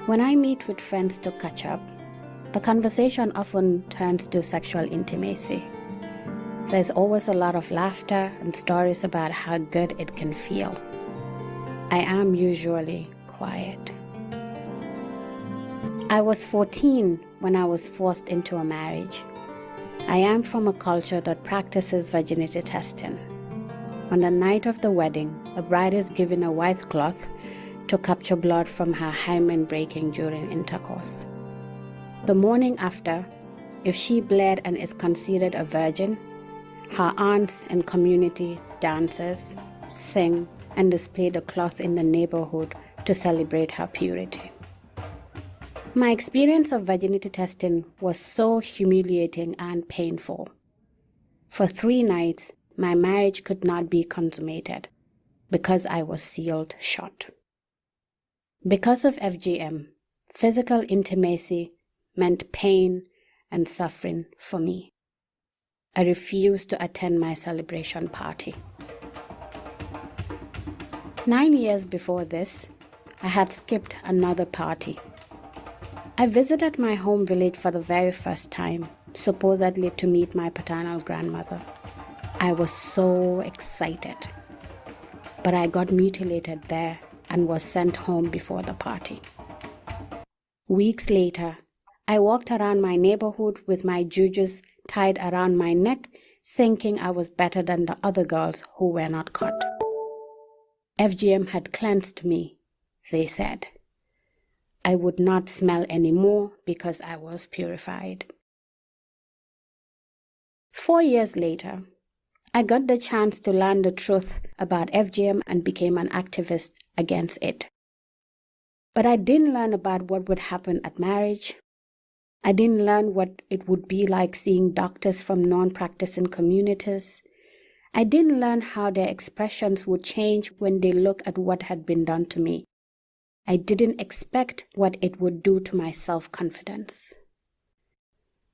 Speaker 5: When I meet with friends to catch up, the conversation often turns to sexual intimacy. There's always a lot of laughter and stories about how good it can feel. I am usually quiet. I was 14 when I was forced into a marriage. I am from a culture that practices virginity testing. On the night of the wedding, a bride is given a white cloth to capture blood from her hymen breaking during intercourse. The morning after, if she bled and is considered a virgin, her aunts and community dances, sing, and display the cloth in the neighborhood to celebrate her purity. My experience of virginity testing was so humiliating and painful. For 3 nights, my marriage could not be consummated because I was sealed shut. Because of FGM, physical intimacy meant pain and suffering for me. I refused to attend my celebration party. 9 years before this, I had skipped another party. I visited my home village for the very first time, supposedly to meet my paternal grandmother. I was so excited, but I got mutilated there and was sent home before the party. Weeks later, I walked around my neighborhood with my jujus tied around my neck, thinking I was better than the other girls who were not caught. FGM had cleansed me, they said. I would not smell anymore because I was purified. 4 years later, I got the chance to learn the truth about FGM and became an activist against it. But I didn't learn about what would happen at marriage. I didn't learn what it would be like seeing doctors from non-practicing communities. I didn't learn how their expressions would change when they look at what had been done to me. I didn't expect what it would do to my self-confidence.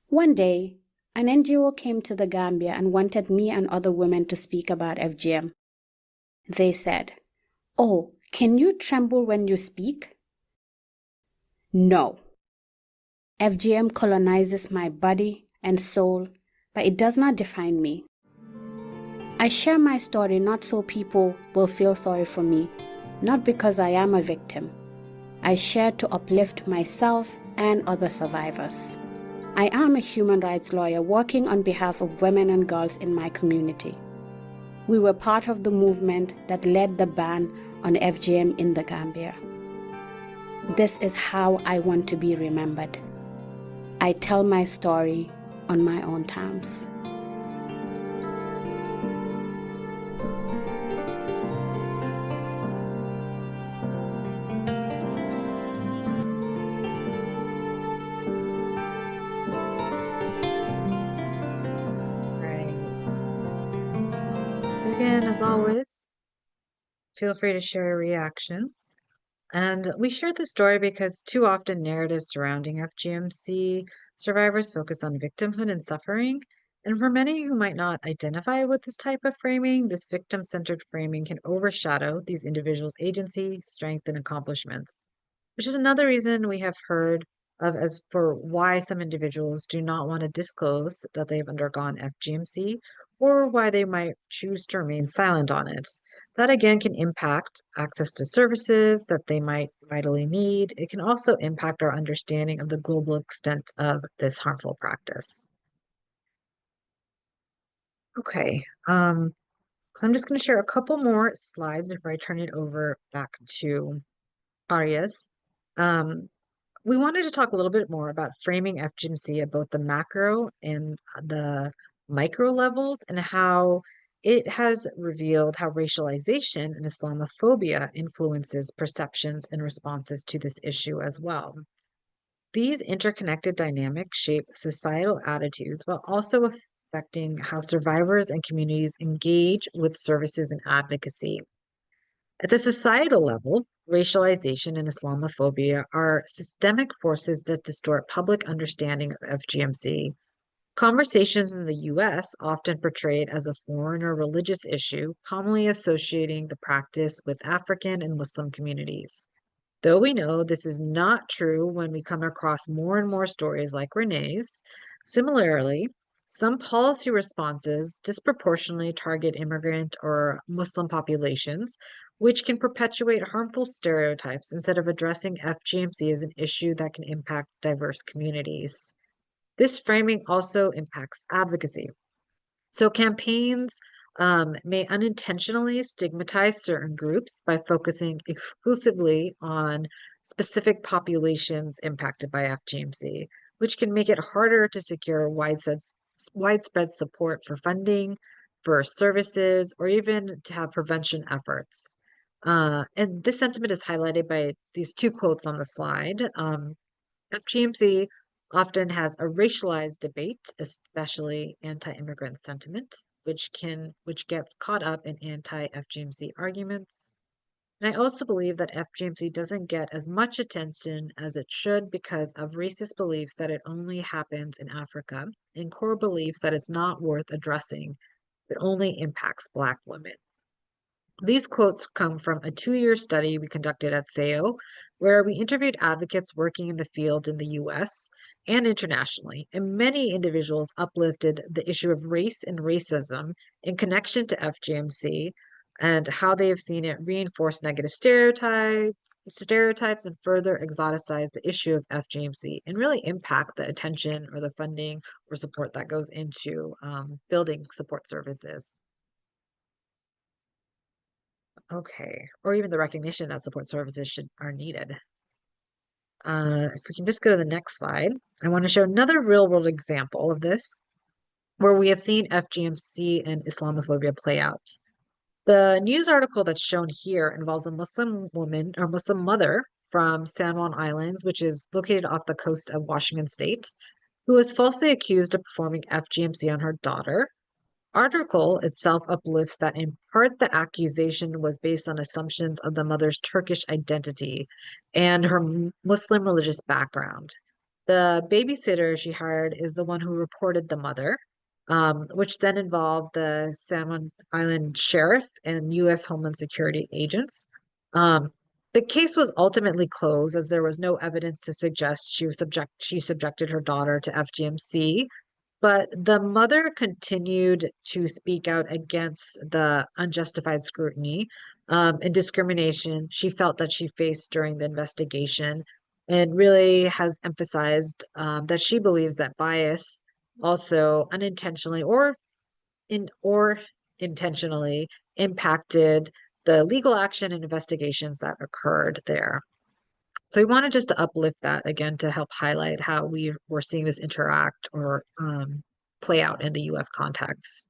Speaker 5: One day, an NGO came to the Gambia and wanted me and other women to speak about FGM. They said, "Oh, can you tremble when you speak?" No. FGM colonizes my body and soul, but it does not define me. I share my story not so people will feel sorry for me, not because I am a victim. I share to uplift myself and other survivors. I am a human rights lawyer working on behalf of women and girls in my community. We were part of the movement that led the ban on FGM in the Gambia. This is how I want to be remembered. I tell my story on my own terms.
Speaker 2: Right. So again, as always, feel free to share your reactions. And we shared this story because too often narratives surrounding FGMC survivors focus on victimhood and suffering. And for many who might not identify with this type of framing, this victim-centered framing can overshadow these individuals' agency, strength, and accomplishments, which is another reason we have heard of as for why some individuals do not want to disclose that they've undergone FGMC or why they might choose to remain silent on it. That again can impact access to services that they might vitally need. It can also impact our understanding of the global extent of this harmful practice. Okay, so I'm just going to share a couple more slides before I turn it over back to Arias. Um, we wanted to talk a little bit more about framing FGMC at both the macro and the micro levels and how it has revealed how racialization and Islamophobia influences perceptions and responses to this issue as well. These interconnected dynamics shape societal attitudes while also affecting how survivors and communities engage with services and advocacy. At the societal level, racialization and Islamophobia are systemic forces that distort public understanding of FGMC. Conversations in the US often portray it as a foreign or religious issue, commonly associating the practice with African and Muslim communities. Though we know this is not true when we come across more and more stories like Renee's, similarly, some policy responses disproportionately target immigrant or Muslim populations, which can perpetuate harmful stereotypes instead of addressing FGMC as an issue that can impact diverse communities. This framing also impacts advocacy. So campaigns may unintentionally stigmatize certain groups by focusing exclusively on specific populations impacted by FGMC, which can make it harder to secure widespread support for funding, for services, or even to have prevention efforts. And this sentiment is highlighted by these two quotes on the slide. FGMC often has a racialized debate, especially anti-immigrant sentiment, which gets caught up in anti-FGMC arguments. And I also believe that FGMC doesn't get as much attention as it should because of racist beliefs that it only happens in Africa and core beliefs that it's not worth addressing. It only impacts Black women. These quotes come from a 2-year study we conducted at Sahiyo, where we interviewed advocates working in the field in the US and internationally, and many individuals uplifted the issue of race and racism in connection to FGMC and how they have seen it reinforce negative stereotypes and further exoticize the issue of FGMC and really impact the attention or the funding or support that goes into building support services. Okay, or even the recognition that support services are needed. If we can just go to the next slide, I want to show another real world example of this. where we have seen FGMC and Islamophobia play out. The news article that's shown here involves a Muslim woman or Muslim mother from San Juan Islands, which is located off the coast of Washington State, who was falsely accused of performing FGMC on her daughter. Article itself uplifts that in part the accusation was based on assumptions of the mother's Turkish identity and her Muslim religious background. The babysitter she hired is the one who reported the mother, which then involved the Salmon Island Sheriff and U.S. Homeland Security agents. Um, the case was ultimately closed as there was no evidence to suggest she subjected her daughter to FGMC, but the mother continued to speak out against the unjustified scrutiny and discrimination she felt that she faced during the investigation, and really has emphasized that she believes that bias also unintentionally or intentionally impacted the legal action and investigations that occurred there. So we wanted just to uplift that again to help highlight how we're seeing this interact or play out in the US context.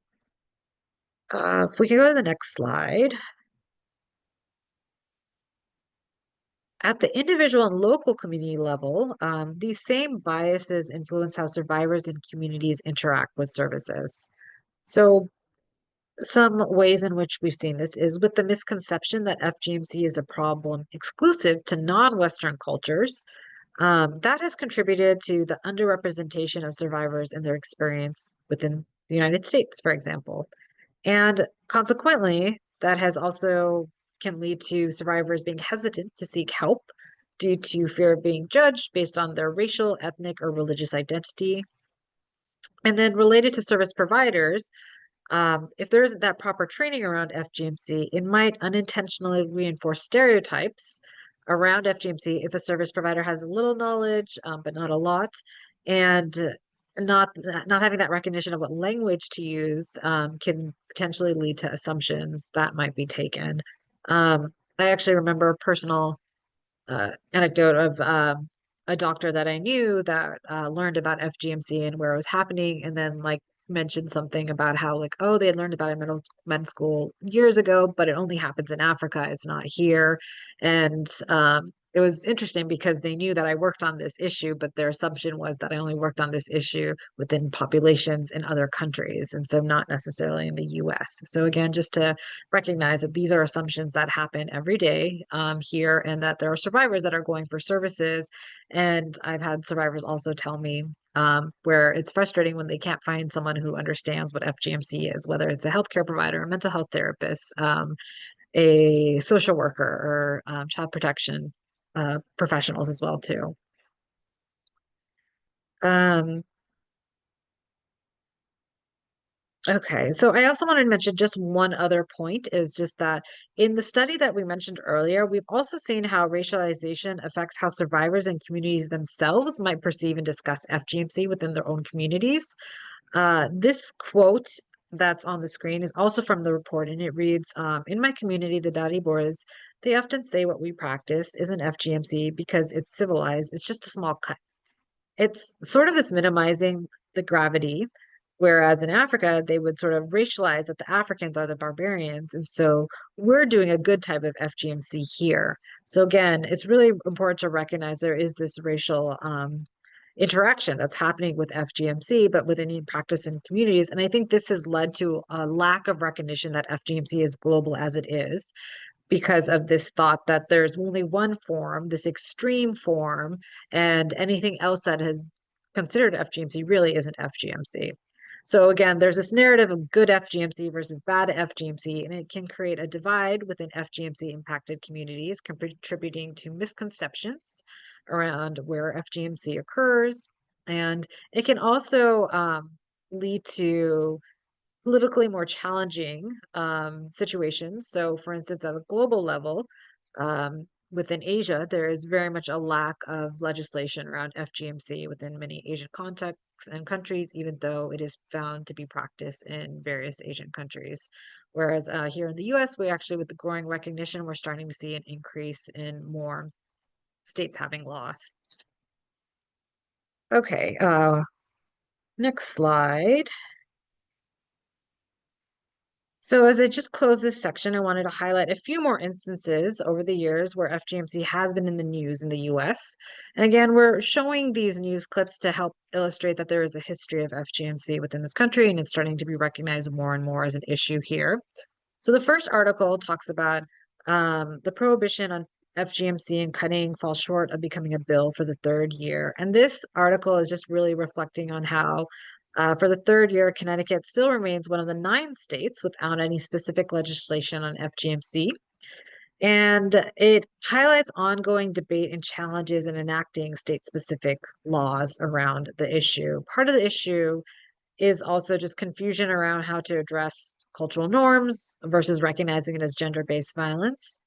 Speaker 2: If we can go to the next slide. At the individual and local community level, these same biases influence how survivors and communities interact with services. So some ways in which we've seen this is with the misconception that FGMC is a problem exclusive to non-Western cultures. That has contributed to the underrepresentation of survivors and their experience within the United States, for example. And consequently, that has also can lead to survivors being hesitant to seek help due to fear of being judged based on their racial, ethnic, or religious identity. And then related to service providers, if there isn't that proper training around FGMC, it might unintentionally reinforce stereotypes around FGMC if a service provider has a little knowledge, but not a lot, and not having that recognition of what language to use can potentially lead to assumptions that might be taken. I actually remember a personal anecdote of a doctor that I knew that learned about FGMC and where it was happening, and then like mentioned something about how like, oh, they had learned about it in med school years ago, but it only happens in Africa. It's not here. And it was interesting because they knew that I worked on this issue, but their assumption was that I only worked on this issue within populations in other countries, and so not necessarily in the US. So again, just to recognize that these are assumptions that happen every day here, and that there are survivors that are going for services. And I've had survivors also tell me where it's frustrating when they can't find someone who understands what FGMC is, whether it's a healthcare provider, a mental health therapist, a social worker, or child protection professionals as well too. Um, Okay, so I also wanted to mention just one other point is just that in the study that we mentioned earlier, we've also seen how racialization affects how survivors and communities themselves might perceive and discuss FGMC within their own communities. This quote that's on the screen is also from the report, and it reads, in my community, the Dari Boers, they often say what we practice isn't FGMC because it's civilized, it's just a small cut. It's sort of this minimizing the gravity, whereas in Africa, they would sort of racialize that the Africans are the barbarians. And so we're doing a good type of FGMC here. So again, it's really important to recognize there is this racial interaction that's happening with FGMC, but with Indian practice in communities. And I think this has led to a lack of recognition that FGMC is global as it is, because of this thought that there's only one form, this extreme form, and anything else that is considered FGMC really isn't FGMC. So again, there's this narrative of good FGMC versus bad FGMC, and it can create a divide within FGMC impacted communities, contributing to misconceptions around where FGMC occurs. And it can also lead to politically more challenging situations. So, for instance, at a global level, within Asia, there is very much a lack of legislation around FGMC within many Asian contexts and countries, even though it is found to be practiced in various Asian countries. Whereas here in the US, we actually, with the growing recognition, we're starting to see an increase in more states having laws. Okay, next slide. So as I just close this section, I wanted to highlight a few more instances over the years where FGMC has been in the news in the US. And again, we're showing these news clips to help illustrate that there is a history of FGMC within this country, and it's starting to be recognized more and more as an issue here. So the first article talks about the prohibition on FGMC and cutting falls short of becoming a bill for the third year. And this article is just really reflecting on how, for the third year, Connecticut still remains one of the 9 states without any specific legislation on FGMC. And it highlights ongoing debate and challenges in enacting state specific laws around the issue. Part of the issue is also just confusion around how to address cultural norms versus recognizing it as gender-based violence.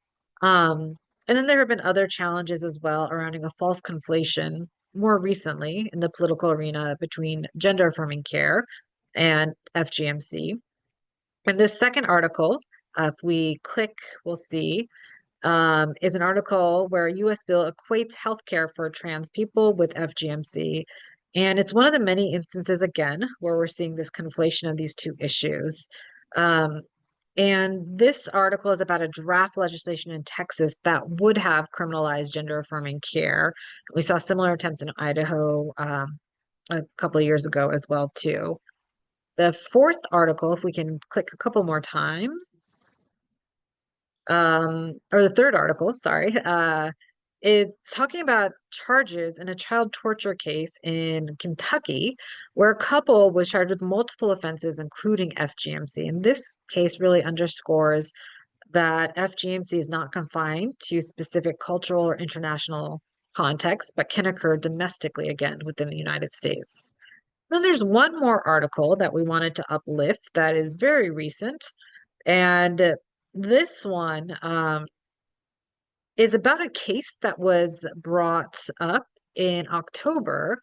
Speaker 2: Um, and then there have been other challenges as well around a false conflation more recently in the political arena between gender affirming care and FGMC. And this second article, if we click, we'll see, is an article where a US bill equates healthcare for trans people with FGMC. And it's one of the many instances, again, where we're seeing this conflation of these two issues. Um, and this article is about a draft legislation in Texas that would have criminalized gender affirming care. We saw similar attempts in Idaho a couple of years ago as well, too. The fourth article, if we can click a couple more times, or the third article, sorry, is talking about charges in a child torture case in Kentucky, where a couple was charged with multiple offenses, including FGMC. And this case really underscores that FGMC is not confined to specific cultural or international contexts, but can occur domestically again within the United States. Then there's one more article that we wanted to uplift that is very recent. And this one is about a case that was brought up in October,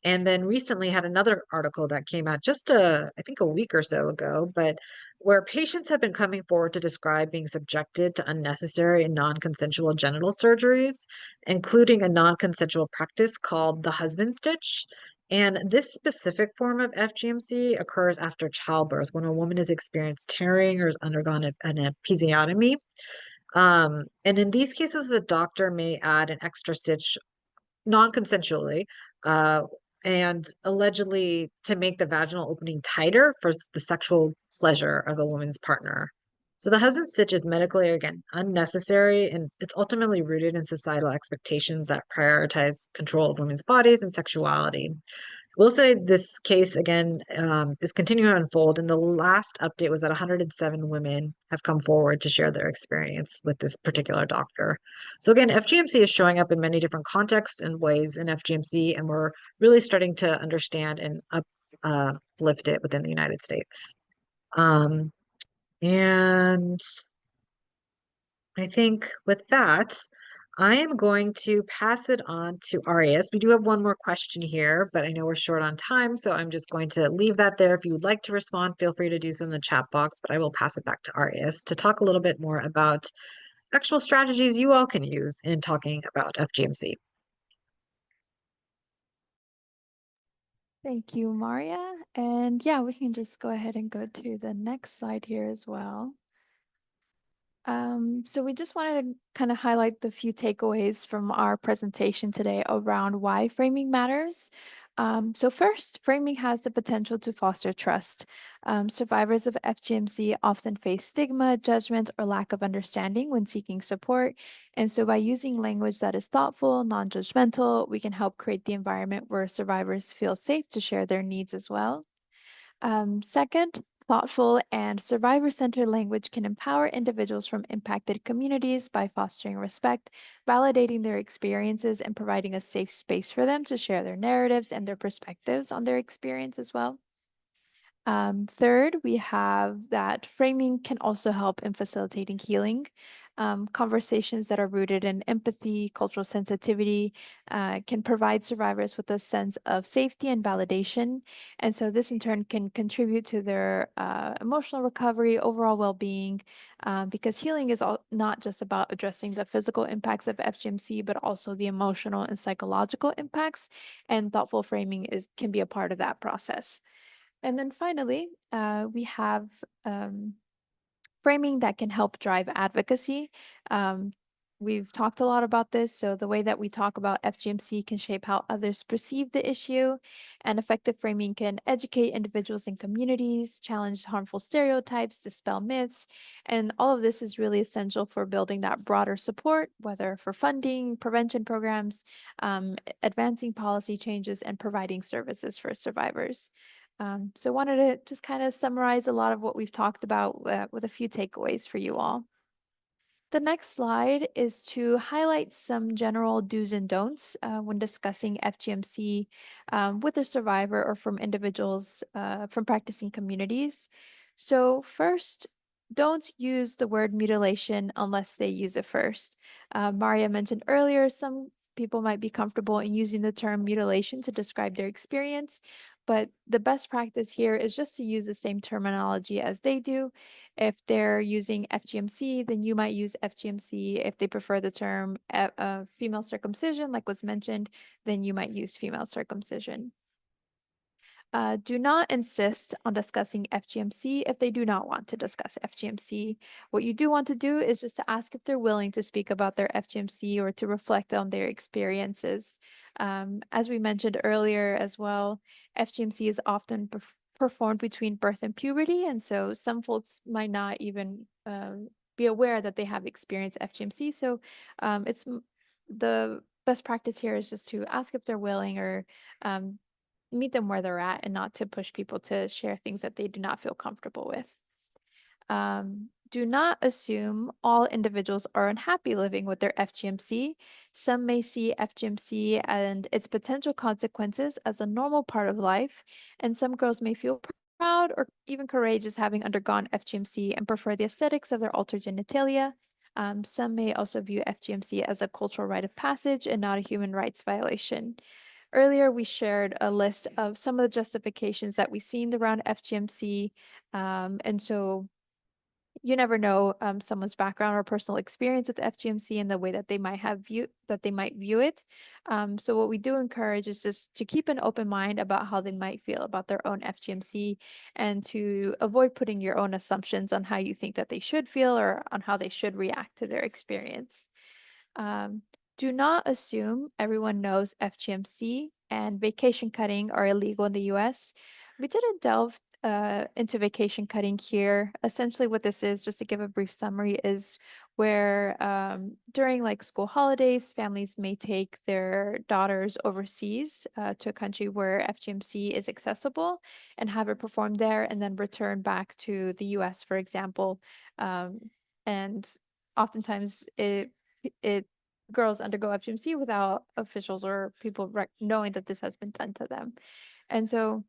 Speaker 2: and then recently had another article that came out just I think a week or so ago, but where patients have been coming forward to describe being subjected to unnecessary and non-consensual genital surgeries, including a non-consensual practice called the husband stitch. And this specific form of FGMC occurs after childbirth when a woman has experienced tearing or has undergone an episiotomy. And in these cases, the doctor may add an extra stitch non-consensually, uh, and allegedly to make the vaginal opening tighter for the sexual pleasure of a woman's partner. So the husband stitch is medically, again, unnecessary, and it's ultimately rooted in societal expectations that prioritize control of women's bodies and sexuality. We'll say this case again is continuing to unfold, and the last update was that 107 women have come forward to share their experience with this particular doctor. So again, FGMC is showing up in many different contexts and ways in FGMC, and we're really starting to understand and uplift it within the United States. And I think with that, I am going to pass it on to Arias. We do have one more question here, but I know we're short on time, so I'm just going to leave that there. If you would like to respond, feel free to do so in the chat box, but I will pass it back to Arias to talk a little bit more about actual strategies you all can use in talking about FGMC.
Speaker 1: Thank you, Maria. And yeah, we can just go ahead and go to the next slide here as well. So we just wanted to kind of highlight the few takeaways from our presentation today around why framing matters. So first, framing has the potential to foster trust. Survivors of FGMC often face stigma, judgment, or lack of understanding when seeking support. And so by using language that is thoughtful, non-judgmental, we can help create the environment where survivors feel safe to share their needs as well. Second, thoughtful and survivor centered language can empower individuals from impacted communities by fostering respect, validating their experiences, and providing a safe space for them to share their narratives and their perspectives on their experience as well. Third, we have that framing can also help in facilitating healing. Conversations that are rooted in empathy, cultural sensitivity, can provide survivors with a sense of safety and validation. And so this in turn can contribute to their emotional recovery, overall well-being, because healing is not just about addressing the physical impacts of FGMC, but also the emotional and psychological impacts. And thoughtful framing can be a part of that process. And then finally, we have framing that can help drive advocacy. Um, we've talked a lot about this, so the way that we talk about FGMC can shape how others perceive the issue, and effective framing can educate individuals and communities, challenge harmful stereotypes, dispel myths, and all of this is really essential for building that broader support, whether for funding, prevention programs, advancing policy changes, and providing services for survivors. So wanted to just kind of summarize a lot of what we've talked about with a few takeaways for you all. The next slide is to highlight some general do's and don'ts when discussing FGMC with a survivor or from individuals from practicing communities. So first, don't use the word mutilation unless they use it first. Maria mentioned earlier, some people might be comfortable in using the term mutilation to describe their experience, but the best practice here is just to use the same terminology as they do. If they're using FGMC, then you might use FGMC. If they prefer the term female circumcision, like was mentioned, then you might use female circumcision. Do not insist on discussing FGMC if they do not want to discuss FGMC. What you do want to do is just to ask if they're willing to speak about their FGMC or to reflect on their experiences. As we mentioned earlier as well, FGMC is often performed between birth and puberty, and so some folks might not even be aware that they have experienced FGMC. So the best practice here is just to ask if they're willing or meet them where they're at and not to push people to share things that they do not feel comfortable with. Do not assume all individuals are unhappy living with their FGMC. Some may see FGMC and its potential consequences as a normal part of life, and some girls may feel proud or even courageous having undergone FGMC and prefer the aesthetics of their altered genitalia. Some may also view FGMC as a cultural rite of passage and not a human rights violation. Earlier, we shared a list of some of the justifications that we've seen around FGMC. And so you never know someone's background or personal experience with FGMC and the way that they might view it. So what we do encourage is just to keep an open mind about how they might feel about their own FGMC and to avoid putting your own assumptions on how you think that they should feel or on how they should react to their experience. Um, do not assume everyone knows FGMC and vacation cutting are illegal in the US. We didn't delve into vacation cutting here. Essentially, what this is, just to give a brief summary, is where during like school holidays, families may take their daughters overseas to a country where FGMC is accessible and have it performed there and then return back to the US, for example. And oftentimes it girls undergo FGMC without officials or people knowing that this has been done to them. And so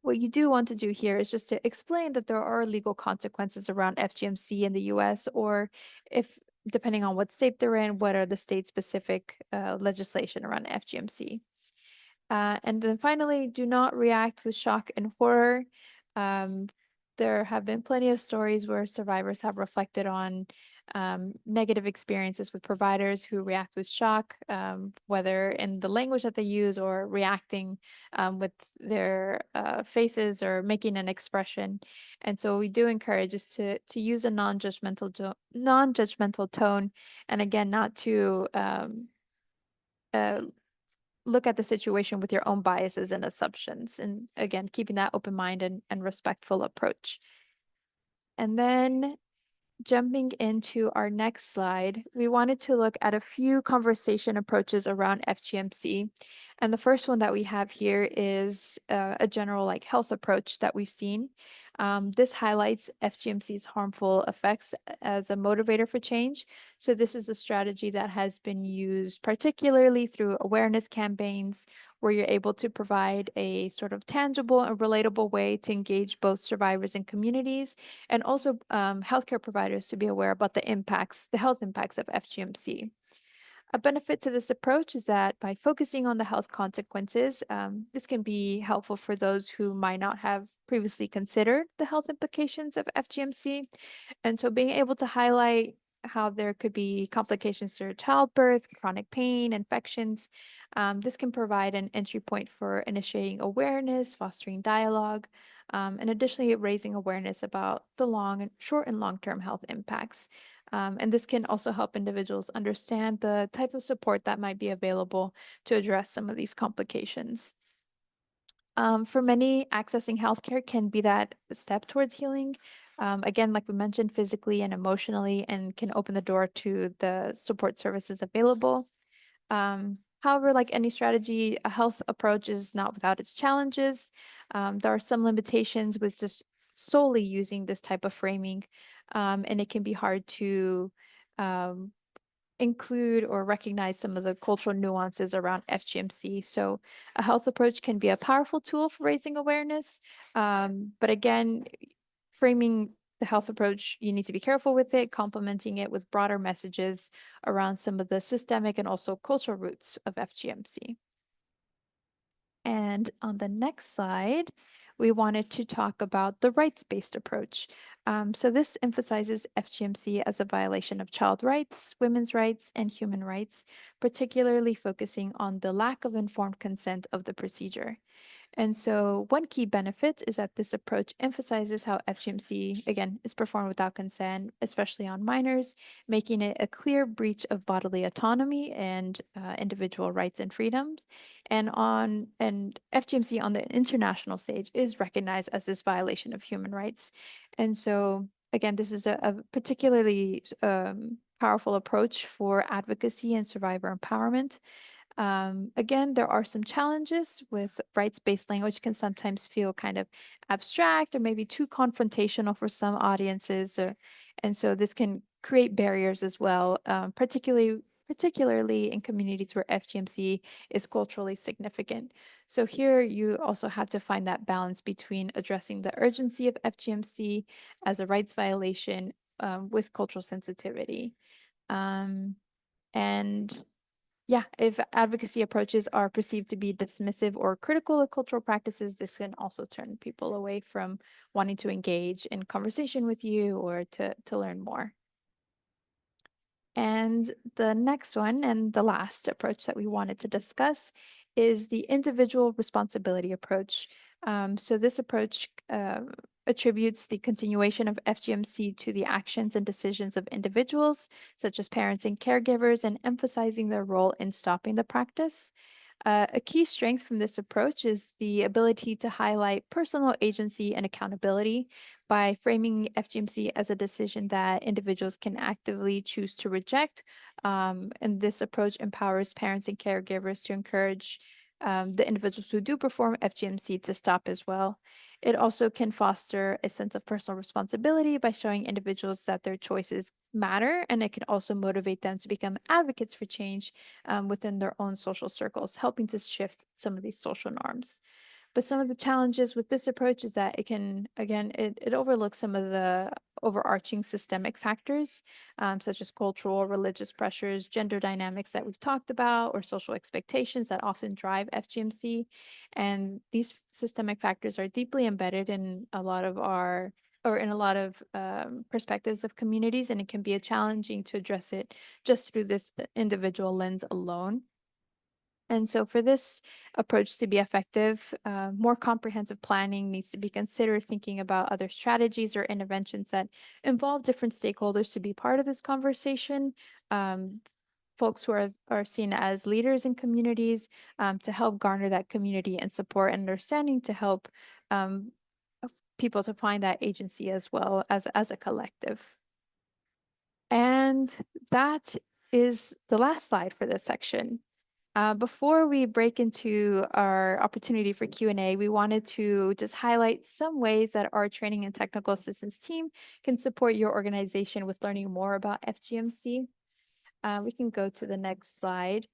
Speaker 1: what you do want to do here is just to explain that there are legal consequences around FGMC in the US, or if depending on what state they're in, what are the state specific legislation around FGMC. And then finally, do not react with shock and horror. Um, there have been plenty of stories where survivors have reflected on negative experiences with providers who react with shock, whether in the language that they use or reacting with their faces or making an expression. And so we do encourage us to use a non-judgmental tone, and again, not to uh, look at the situation with your own biases and assumptions. And again, keeping that open mind and respectful approach. And then jumping into our next slide, we wanted to look at a few conversation approaches around FGMC. And the first one that we have here is a general like health approach that we've seen. This highlights FGMC's harmful effects as a motivator for change. So this is a strategy that has been used particularly through awareness campaigns, where you're able to provide a sort of tangible and relatable way to engage both survivors and communities, and also healthcare providers to be aware about the health impacts of FGMC. A benefit to this approach is that by focusing on the health consequences, this can be helpful for those who might not have previously considered the health implications of FGMC. And so being able to highlight how there could be complications to childbirth, chronic pain, infections. This can provide an entry point for initiating awareness, fostering dialogue, and additionally raising awareness about the short and long-term health impacts. And this can also help individuals understand the type of support that might be available to address some of these complications. For many, accessing healthcare can be that step towards healing. Again, like we mentioned, physically and emotionally, and can open the door to the support services available. However, like any strategy, a health approach is not without its challenges. There are some limitations with just solely using this type of framing, and it can be hard to um, include or recognize some of the cultural nuances around FGMC. So a health approach can be a powerful tool for raising awareness. But again, framing the health approach, you need to be careful with it, complementing it with broader messages around some of the systemic and also cultural roots of FGMC. And on the next slide, we wanted to talk about the rights-based approach. So this emphasizes FGMC as a violation of child rights, women's rights, and human rights, particularly focusing on the lack of informed consent of the procedure. And so, one key benefit is that this approach emphasizes how FGMC, again, is performed without consent, especially on minors, making it a clear breach of bodily autonomy and individual rights and freedoms. And FGMC on the international stage is recognized as this violation of human rights. And so, again, this is a particularly powerful approach for advocacy and survivor empowerment. Again, there are some challenges with rights-based language can sometimes feel kind of abstract or maybe too confrontational for some audiences, and so this can create barriers as well, particularly in communities where FGMC is culturally significant. So here you also have to find that balance between addressing the urgency of FGMC as a rights violation with cultural sensitivity. Um, and yeah, if advocacy approaches are perceived to be dismissive or critical of cultural practices, this can also turn people away from wanting to engage in conversation with you or to learn more. And the next one and the last approach that we wanted to discuss is the individual responsibility approach. So this approach attributes the continuation of FGMC to the actions and decisions of individuals, such as parents and caregivers, and emphasizing their role in stopping the practice. A key strength from this approach is the ability to highlight personal agency and accountability by framing FGMC as a decision that individuals can actively choose to reject. And this approach empowers parents and caregivers to encourage the individuals who do perform FGMC to stop as well. It also can foster a sense of personal responsibility by showing individuals that their choices matter, and it can also motivate them to become advocates for change within their own social circles, helping to shift some of these social norms. But some of the challenges with this approach is that it can, again, it overlooks some of the overarching systemic factors, such as cultural, religious pressures, gender dynamics that we've talked about, or social expectations that often drive FGMC. And these systemic factors are deeply embedded in a lot of our or in a lot of perspectives of communities, and it can be challenging to address it just through this individual lens alone. And so, for this approach to be effective, more comprehensive planning needs to be considered, thinking about other strategies or interventions that involve different stakeholders to be part of this conversation. Um, Folks who are seen as leaders in communities to help garner that community and support and understanding to help um, people to find that agency as well as a collective. And that is the last slide for this section. Before we break into our opportunity for Q&A, we wanted to just highlight some ways that our training and technical assistance team can support your organization with learning more about FGMC. We can go to the next slide.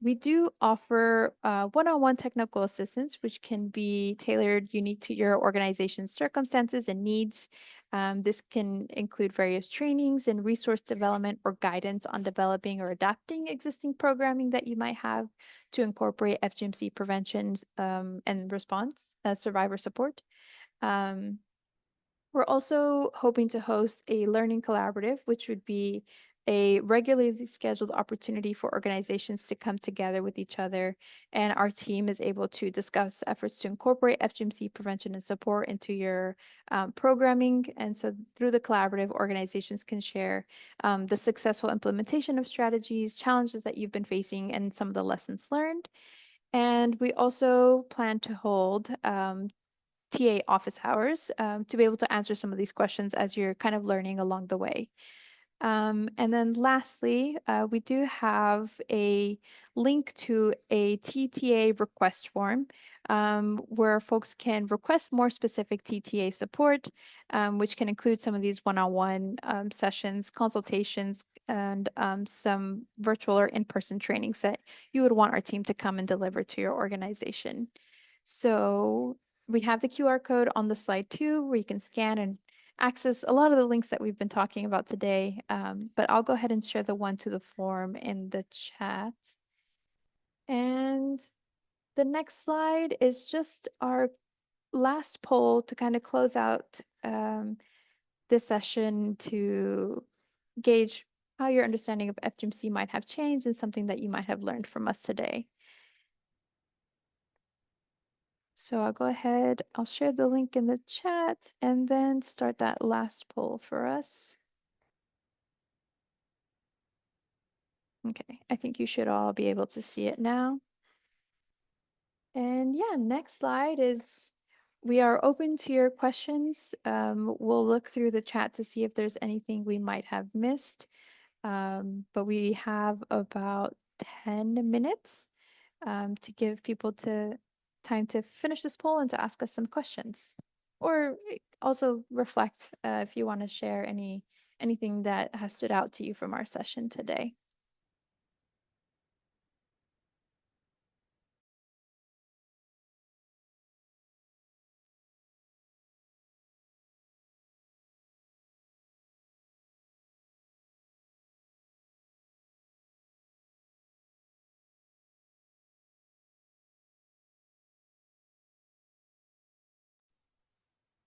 Speaker 1: We do offer one-on-one technical assistance, which can be tailored unique to your organization's circumstances and needs. This can include various trainings and resource development or guidance on developing or adapting existing programming that you might have to incorporate FGMC prevention and response, survivor support. We're also hoping to host a learning collaborative, which would be a regularly scheduled opportunity for organizations to come together with each other, and our team is able to discuss efforts to incorporate FGMC prevention and support into your programming. And so through the collaborative, organizations can share the successful implementation of strategies, challenges that you've been facing, and some of the lessons learned. And we also plan to hold TA office hours to be able to answer some of these questions as you're kind of learning along the way. And then lastly, we do have a link to a TTA request form where folks can request more specific TTA support, which can include some of these one-on-one sessions, consultations, and some virtual or in-person trainings that you would want our team to come and deliver to your organization. So we have the QR code on the slide too, where you can scan and access a lot of the links that we've been talking about today, but I'll go ahead and share the one to the form in the chat. And the next slide is just our last poll to kind of close out this session to gauge how your understanding of FGMC might have changed and something that you might have learned from us today. So I'll go ahead, I'll share the link in the chat and then start that last poll for us. Okay, I think you should all be able to see it now. And yeah, next slide is we are open to your questions. We'll look through the chat to see if there's anything we might have missed. But we have about 10 minutes to give people time to finish this poll and to ask us some questions. Or also reflect if you want to share anything that has stood out to you from our session today.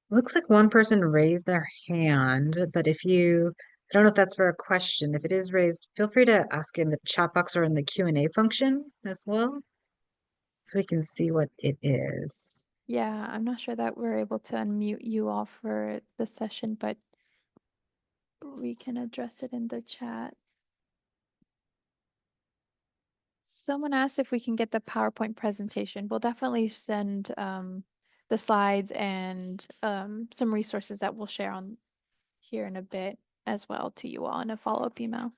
Speaker 2: Looks like one person raised their hand, but I don't know if that's for a question. If it is raised, feel free to ask in the chat box or in the Q&A function as well, so we can see what it is.
Speaker 1: Yeah, I'm not sure that we're able to unmute you all for the session, but we can address it in the chat. Someone asked if we can get the PowerPoint presentation. We'll definitely send the slides and some resources that we'll share on here in a bit as well to you all in a follow-up email.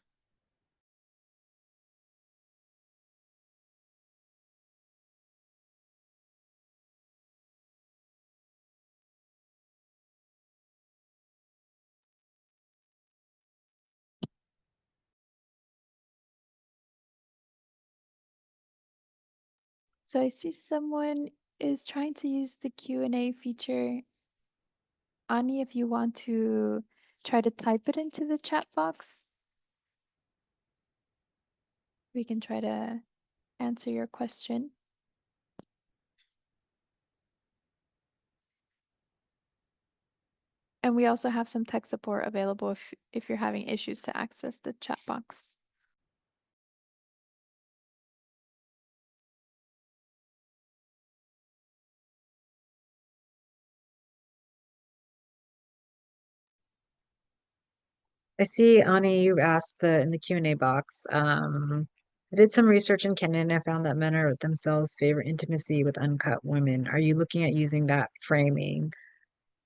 Speaker 1: So I see someone is trying to use the Q&A feature. Ani, if you want to try to type it into the chat box, we can try to answer your question. And we also have some tech support available if you're having issues to access the chat box.
Speaker 2: I see, Ani, you asked in the Q&A box. I did some research in Kenya and I found that men are themselves favor intimacy with uncut women. Are you looking at using that framing?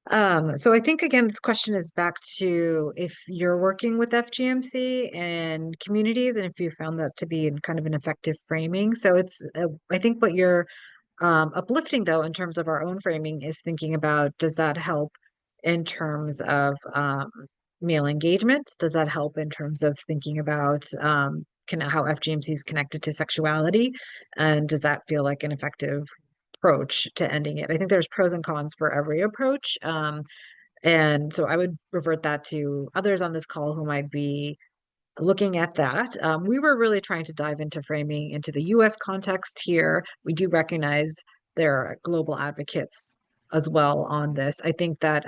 Speaker 2: So I think again, this question is back to if you're working with FGMC and communities, and if you found that to be kind of an effective framing. So I think what you're uplifting though, in terms of our own framing, is thinking about, does that help in terms of male engagement? Does that help in terms of thinking about how FGMC is connected to sexuality? And does that feel like an effective approach to ending it? I think there's pros and cons for every approach. And so I would revert that to others on this call who might be looking at that. We were really trying to dive into framing into the US context here. We do recognize there are global advocates as well on this. I think that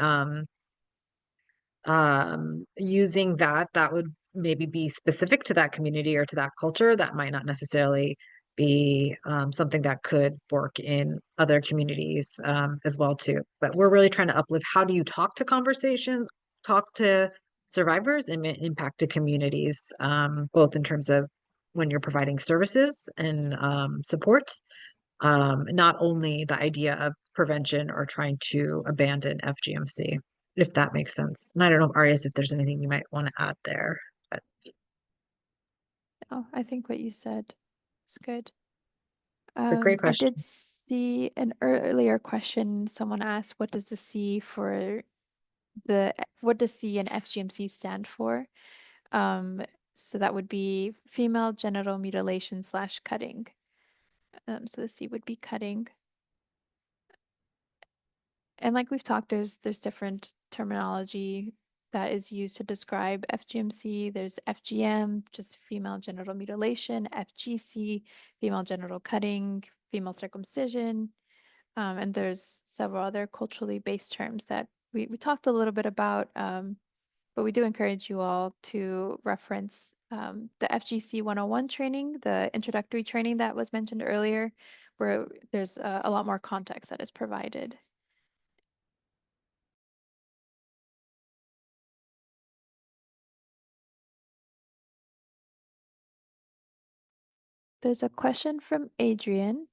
Speaker 2: using that would maybe be specific to that community or to that culture. That might not necessarily be something that could work in other communities as well too. But we're really trying to uplift how do you talk to conversations, talk to survivors and impact to communities, both in terms of when you're providing services and support, not only the idea of prevention or trying to abandon FGMC, if that makes sense. And I don't know, Arias, if there's anything you might want to add there.
Speaker 1: Oh, I think what you said is good.
Speaker 2: But great
Speaker 1: I did
Speaker 2: question.
Speaker 1: see an earlier question. Someone asked, what does the C for what does C and FGMC stand for? Um, so that would be female genital mutilation slash cutting. So the C would be cutting. And like we've talked, there's different terminology that is used to describe FGMC. There's FGM, just female genital mutilation, FGC, female genital cutting, female circumcision, and there's several other culturally based terms that we talked a little bit about, but we do encourage you all to reference the FGC 101 training, the introductory training that was mentioned earlier, where there's a lot more context that is provided. There's a question from Adrian.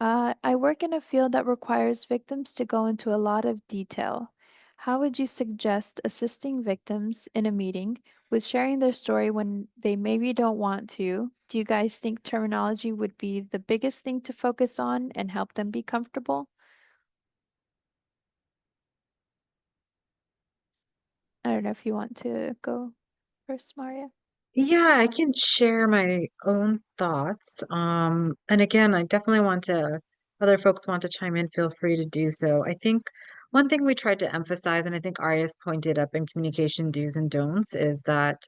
Speaker 1: I work in a field that requires victims to go into a lot of detail. How would you suggest assisting victims in a meeting with sharing their story when they maybe don't want to? Do you guys think terminology would be the biggest thing to focus on and help them be comfortable? I don't know if you want to go first, Maria.
Speaker 2: Yeah, I can share my own thoughts. And again, I definitely want to, other folks want to chime in, feel free to do so. I think one thing we tried to emphasize, and I think Arias pointed up in communication do's and don'ts, is that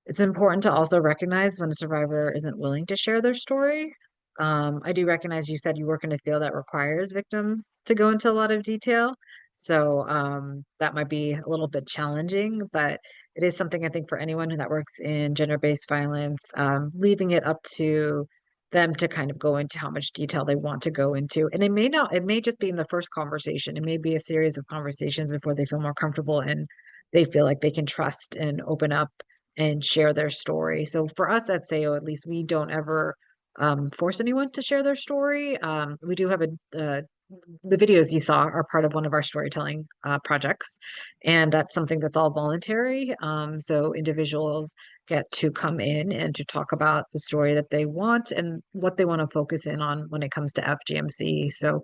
Speaker 2: it's important to also recognize when a survivor isn't willing to share their story. I do recognize you said you work in a field that requires victims to go into a lot of detail. So that might be a little bit challenging, but it is something I think for anyone that works in gender-based violence, leaving it up to them to kind of go into how much detail they want to go into. And it may just be in the first conversation. It may be a series of conversations before they feel more comfortable and they feel like they can trust and open up and share their story. So for us at Sayo, at least we don't ever force anyone to share their story. We do have the videos you saw are part of one of our storytelling projects, and that's something that's all voluntary. So individuals get to come in and to talk about the story that they want and what they want to focus in on when it comes to FGMC. So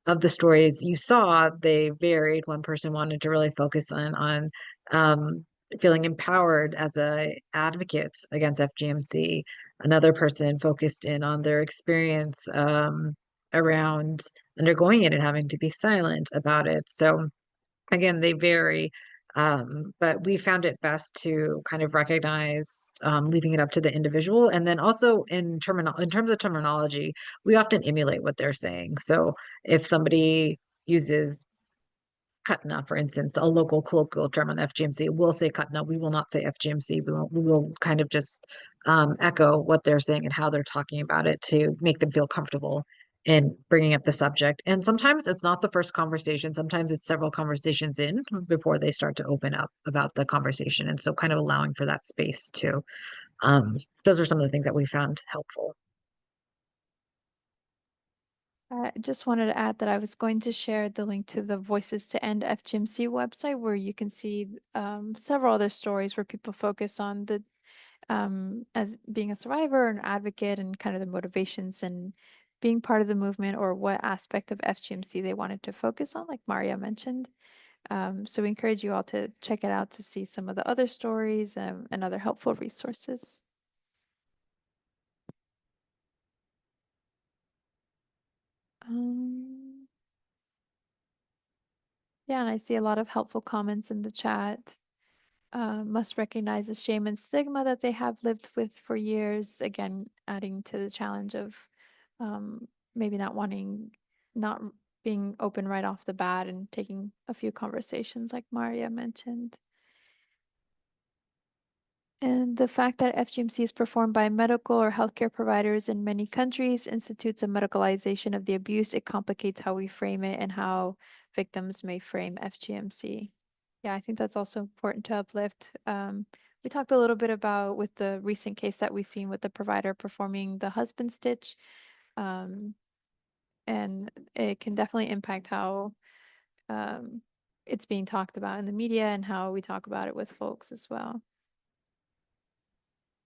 Speaker 2: of the stories you saw, they varied. One person wanted to really focus on um, feeling empowered as a advocate against FGMC. Another person focused in on their experience around undergoing it and having to be silent about it. So again, they vary. But we found it best to kind of recognize, leaving it up to the individual. And then also in terms of terminology, we often emulate what they're saying. So if somebody uses Katna, for instance, a local colloquial term on FGMC, we'll say Katna. We will not say FGMC. We will kind of just echo what they're saying and how they're talking about it to make them feel comfortable in bringing up the subject. And sometimes it's not the first conversation. Sometimes it's several conversations in before they start to open up about the conversation. And so kind of allowing for that space too. Those are some of the things that we found helpful.
Speaker 1: I just wanted to add that I was going to share the link to the Voices to End FGMC website where you can see several other stories where people focus on the as being a survivor and advocate and kind of the motivations and being part of the movement or what aspect of FGMC they wanted to focus on, like Maria mentioned. So we encourage you all to check it out to see some of the other stories and other helpful resources. Um, yeah, and I see a lot of helpful comments in the chat. Must recognize the shame and stigma that they have lived with for years. Again, adding to the challenge of maybe not being open right off the bat and taking a few conversations, like Maria mentioned. And the fact that FGMC is performed by medical or healthcare providers in many countries institutes a medicalization of the abuse. It complicates how we frame it and how victims may frame FGMC. Yeah, I think that's also important to uplift. We talked a little bit about with the recent case that we've seen with the provider performing the husband stitch. Um, and it can definitely impact how um, it's being talked about in the media and how we talk about it with folks as well.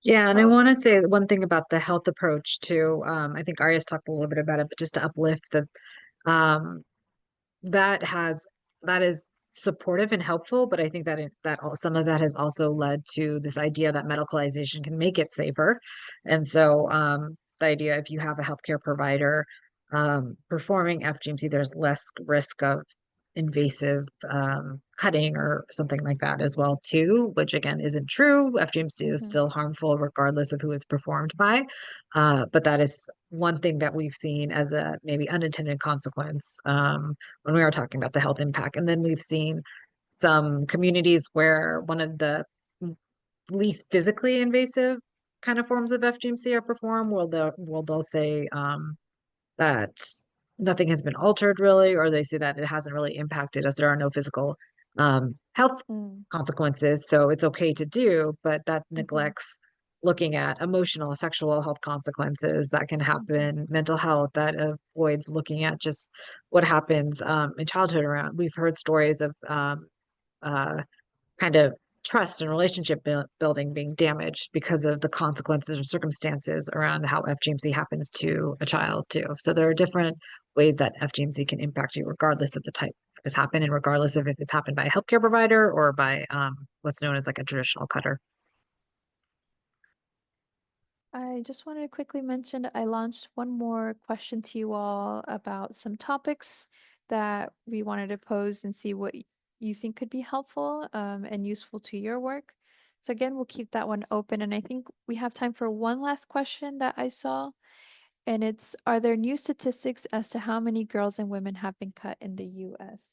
Speaker 2: Yeah, and I
Speaker 1: Oh,
Speaker 2: want to say one thing about the health approach too. I think Arya's talked a little bit about it, but just to uplift that um, that has that is supportive and helpful, but I think that some of that has also led to this idea that medicalization can make it safer. And so the idea if you have a healthcare provider performing FGMC, there's less risk of invasive cutting or something like that as well too, which again isn't true. FGMC is
Speaker 1: mhm,
Speaker 2: still harmful regardless of who it's performed by. But that is one thing that we've seen as a maybe unintended consequence when we are talking about the health impact. And then we've seen some communities where one of the least physically invasive kind of forms of FGMC are performed, they'll say that nothing has been altered really, or they say that it hasn't really impacted us. There are no physical health
Speaker 1: mm,
Speaker 2: consequences, so it's okay to do, but that
Speaker 1: mhm,
Speaker 2: neglects looking at emotional, sexual health consequences that can
Speaker 1: mhm,
Speaker 2: happen, mental health that avoids looking at just what happens in childhood around. We've heard stories of uh, kind of trust and relationship building being damaged because of the consequences or circumstances around how FGMC happens to a child too. So there are different ways that FGMC can impact you regardless of the type that has happened and regardless of if it's happened by a healthcare provider or by what's known as like a traditional cutter.
Speaker 1: I just wanted to quickly mention I launched one more question to you all about some topics that we wanted to pose and see what you think could be helpful and useful to your work. So again, we'll keep that one open. And I think we have time for one last question that I saw. And it's, are there new statistics as to how many girls and women have been cut in the US?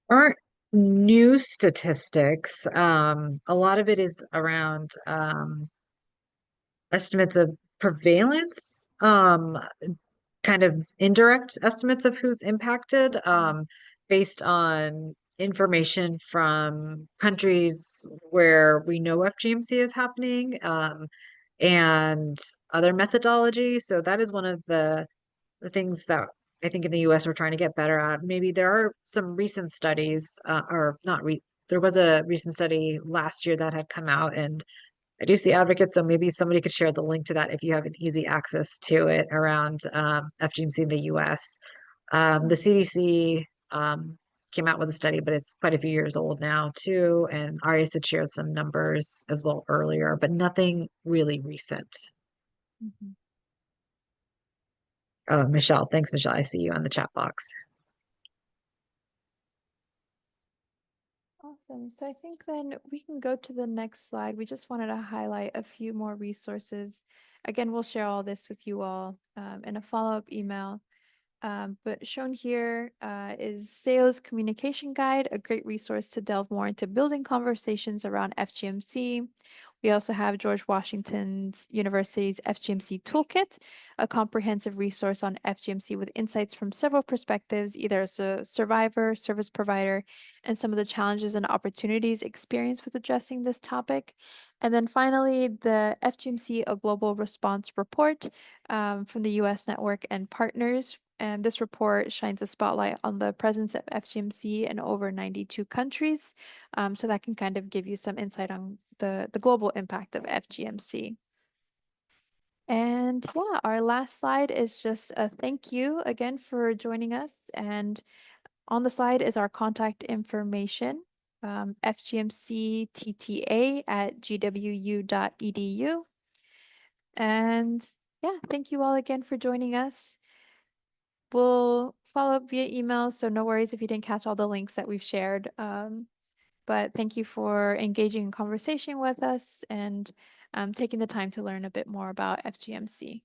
Speaker 2: Aren't new statistics. A lot of it is around estimates of prevalence, kind of indirect estimates of who's impacted,
Speaker 1: Mm,
Speaker 2: based on information from countries where we know FGMC is happening, and other methodology. So that is one of the things that I think in the US we're trying to get better at. Maybe there are some recent studies, or not there was a recent study last year that had come out, and I do see advocates, so maybe somebody could share the link to that if you have an easy access to it around FGMC in the US. The
Speaker 1: mm.
Speaker 2: CDC came out with a study, but it's quite a few years old now too. And Arias had shared some numbers as well earlier, but nothing really recent.
Speaker 1: Mhm.
Speaker 2: Oh, Michelle, thanks, Michelle. I see you on the chat box.
Speaker 1: Awesome. So I think then we can go to the next slide. We just wanted to highlight a few more resources. Again, we'll share all this with you all in a follow-up email. But shown here is Sayo's Communication Guide, a great resource to delve more into building conversations around FGMC. We also have George Washington's University's FGMC Toolkit, a comprehensive resource on FGMC with insights from several perspectives, either as a survivor, service provider, and some of the challenges and opportunities experienced with addressing this topic. And then finally, the FGMC A Global Response Report from the US network and partners. And this report shines a spotlight on the presence of FGMC in over 92 countries. So that can kind of give you some insight on the global impact of FGMC. And yeah, our last slide is just a thank you again for joining us. And on the slide is our contact information, fgmctta@gwu.edu. And yeah, thank you all again for joining us. We'll follow up via email, so no worries if you didn't catch all the links that we've shared. But thank you for engaging in conversation with us and taking the time to learn a bit more about FGMC.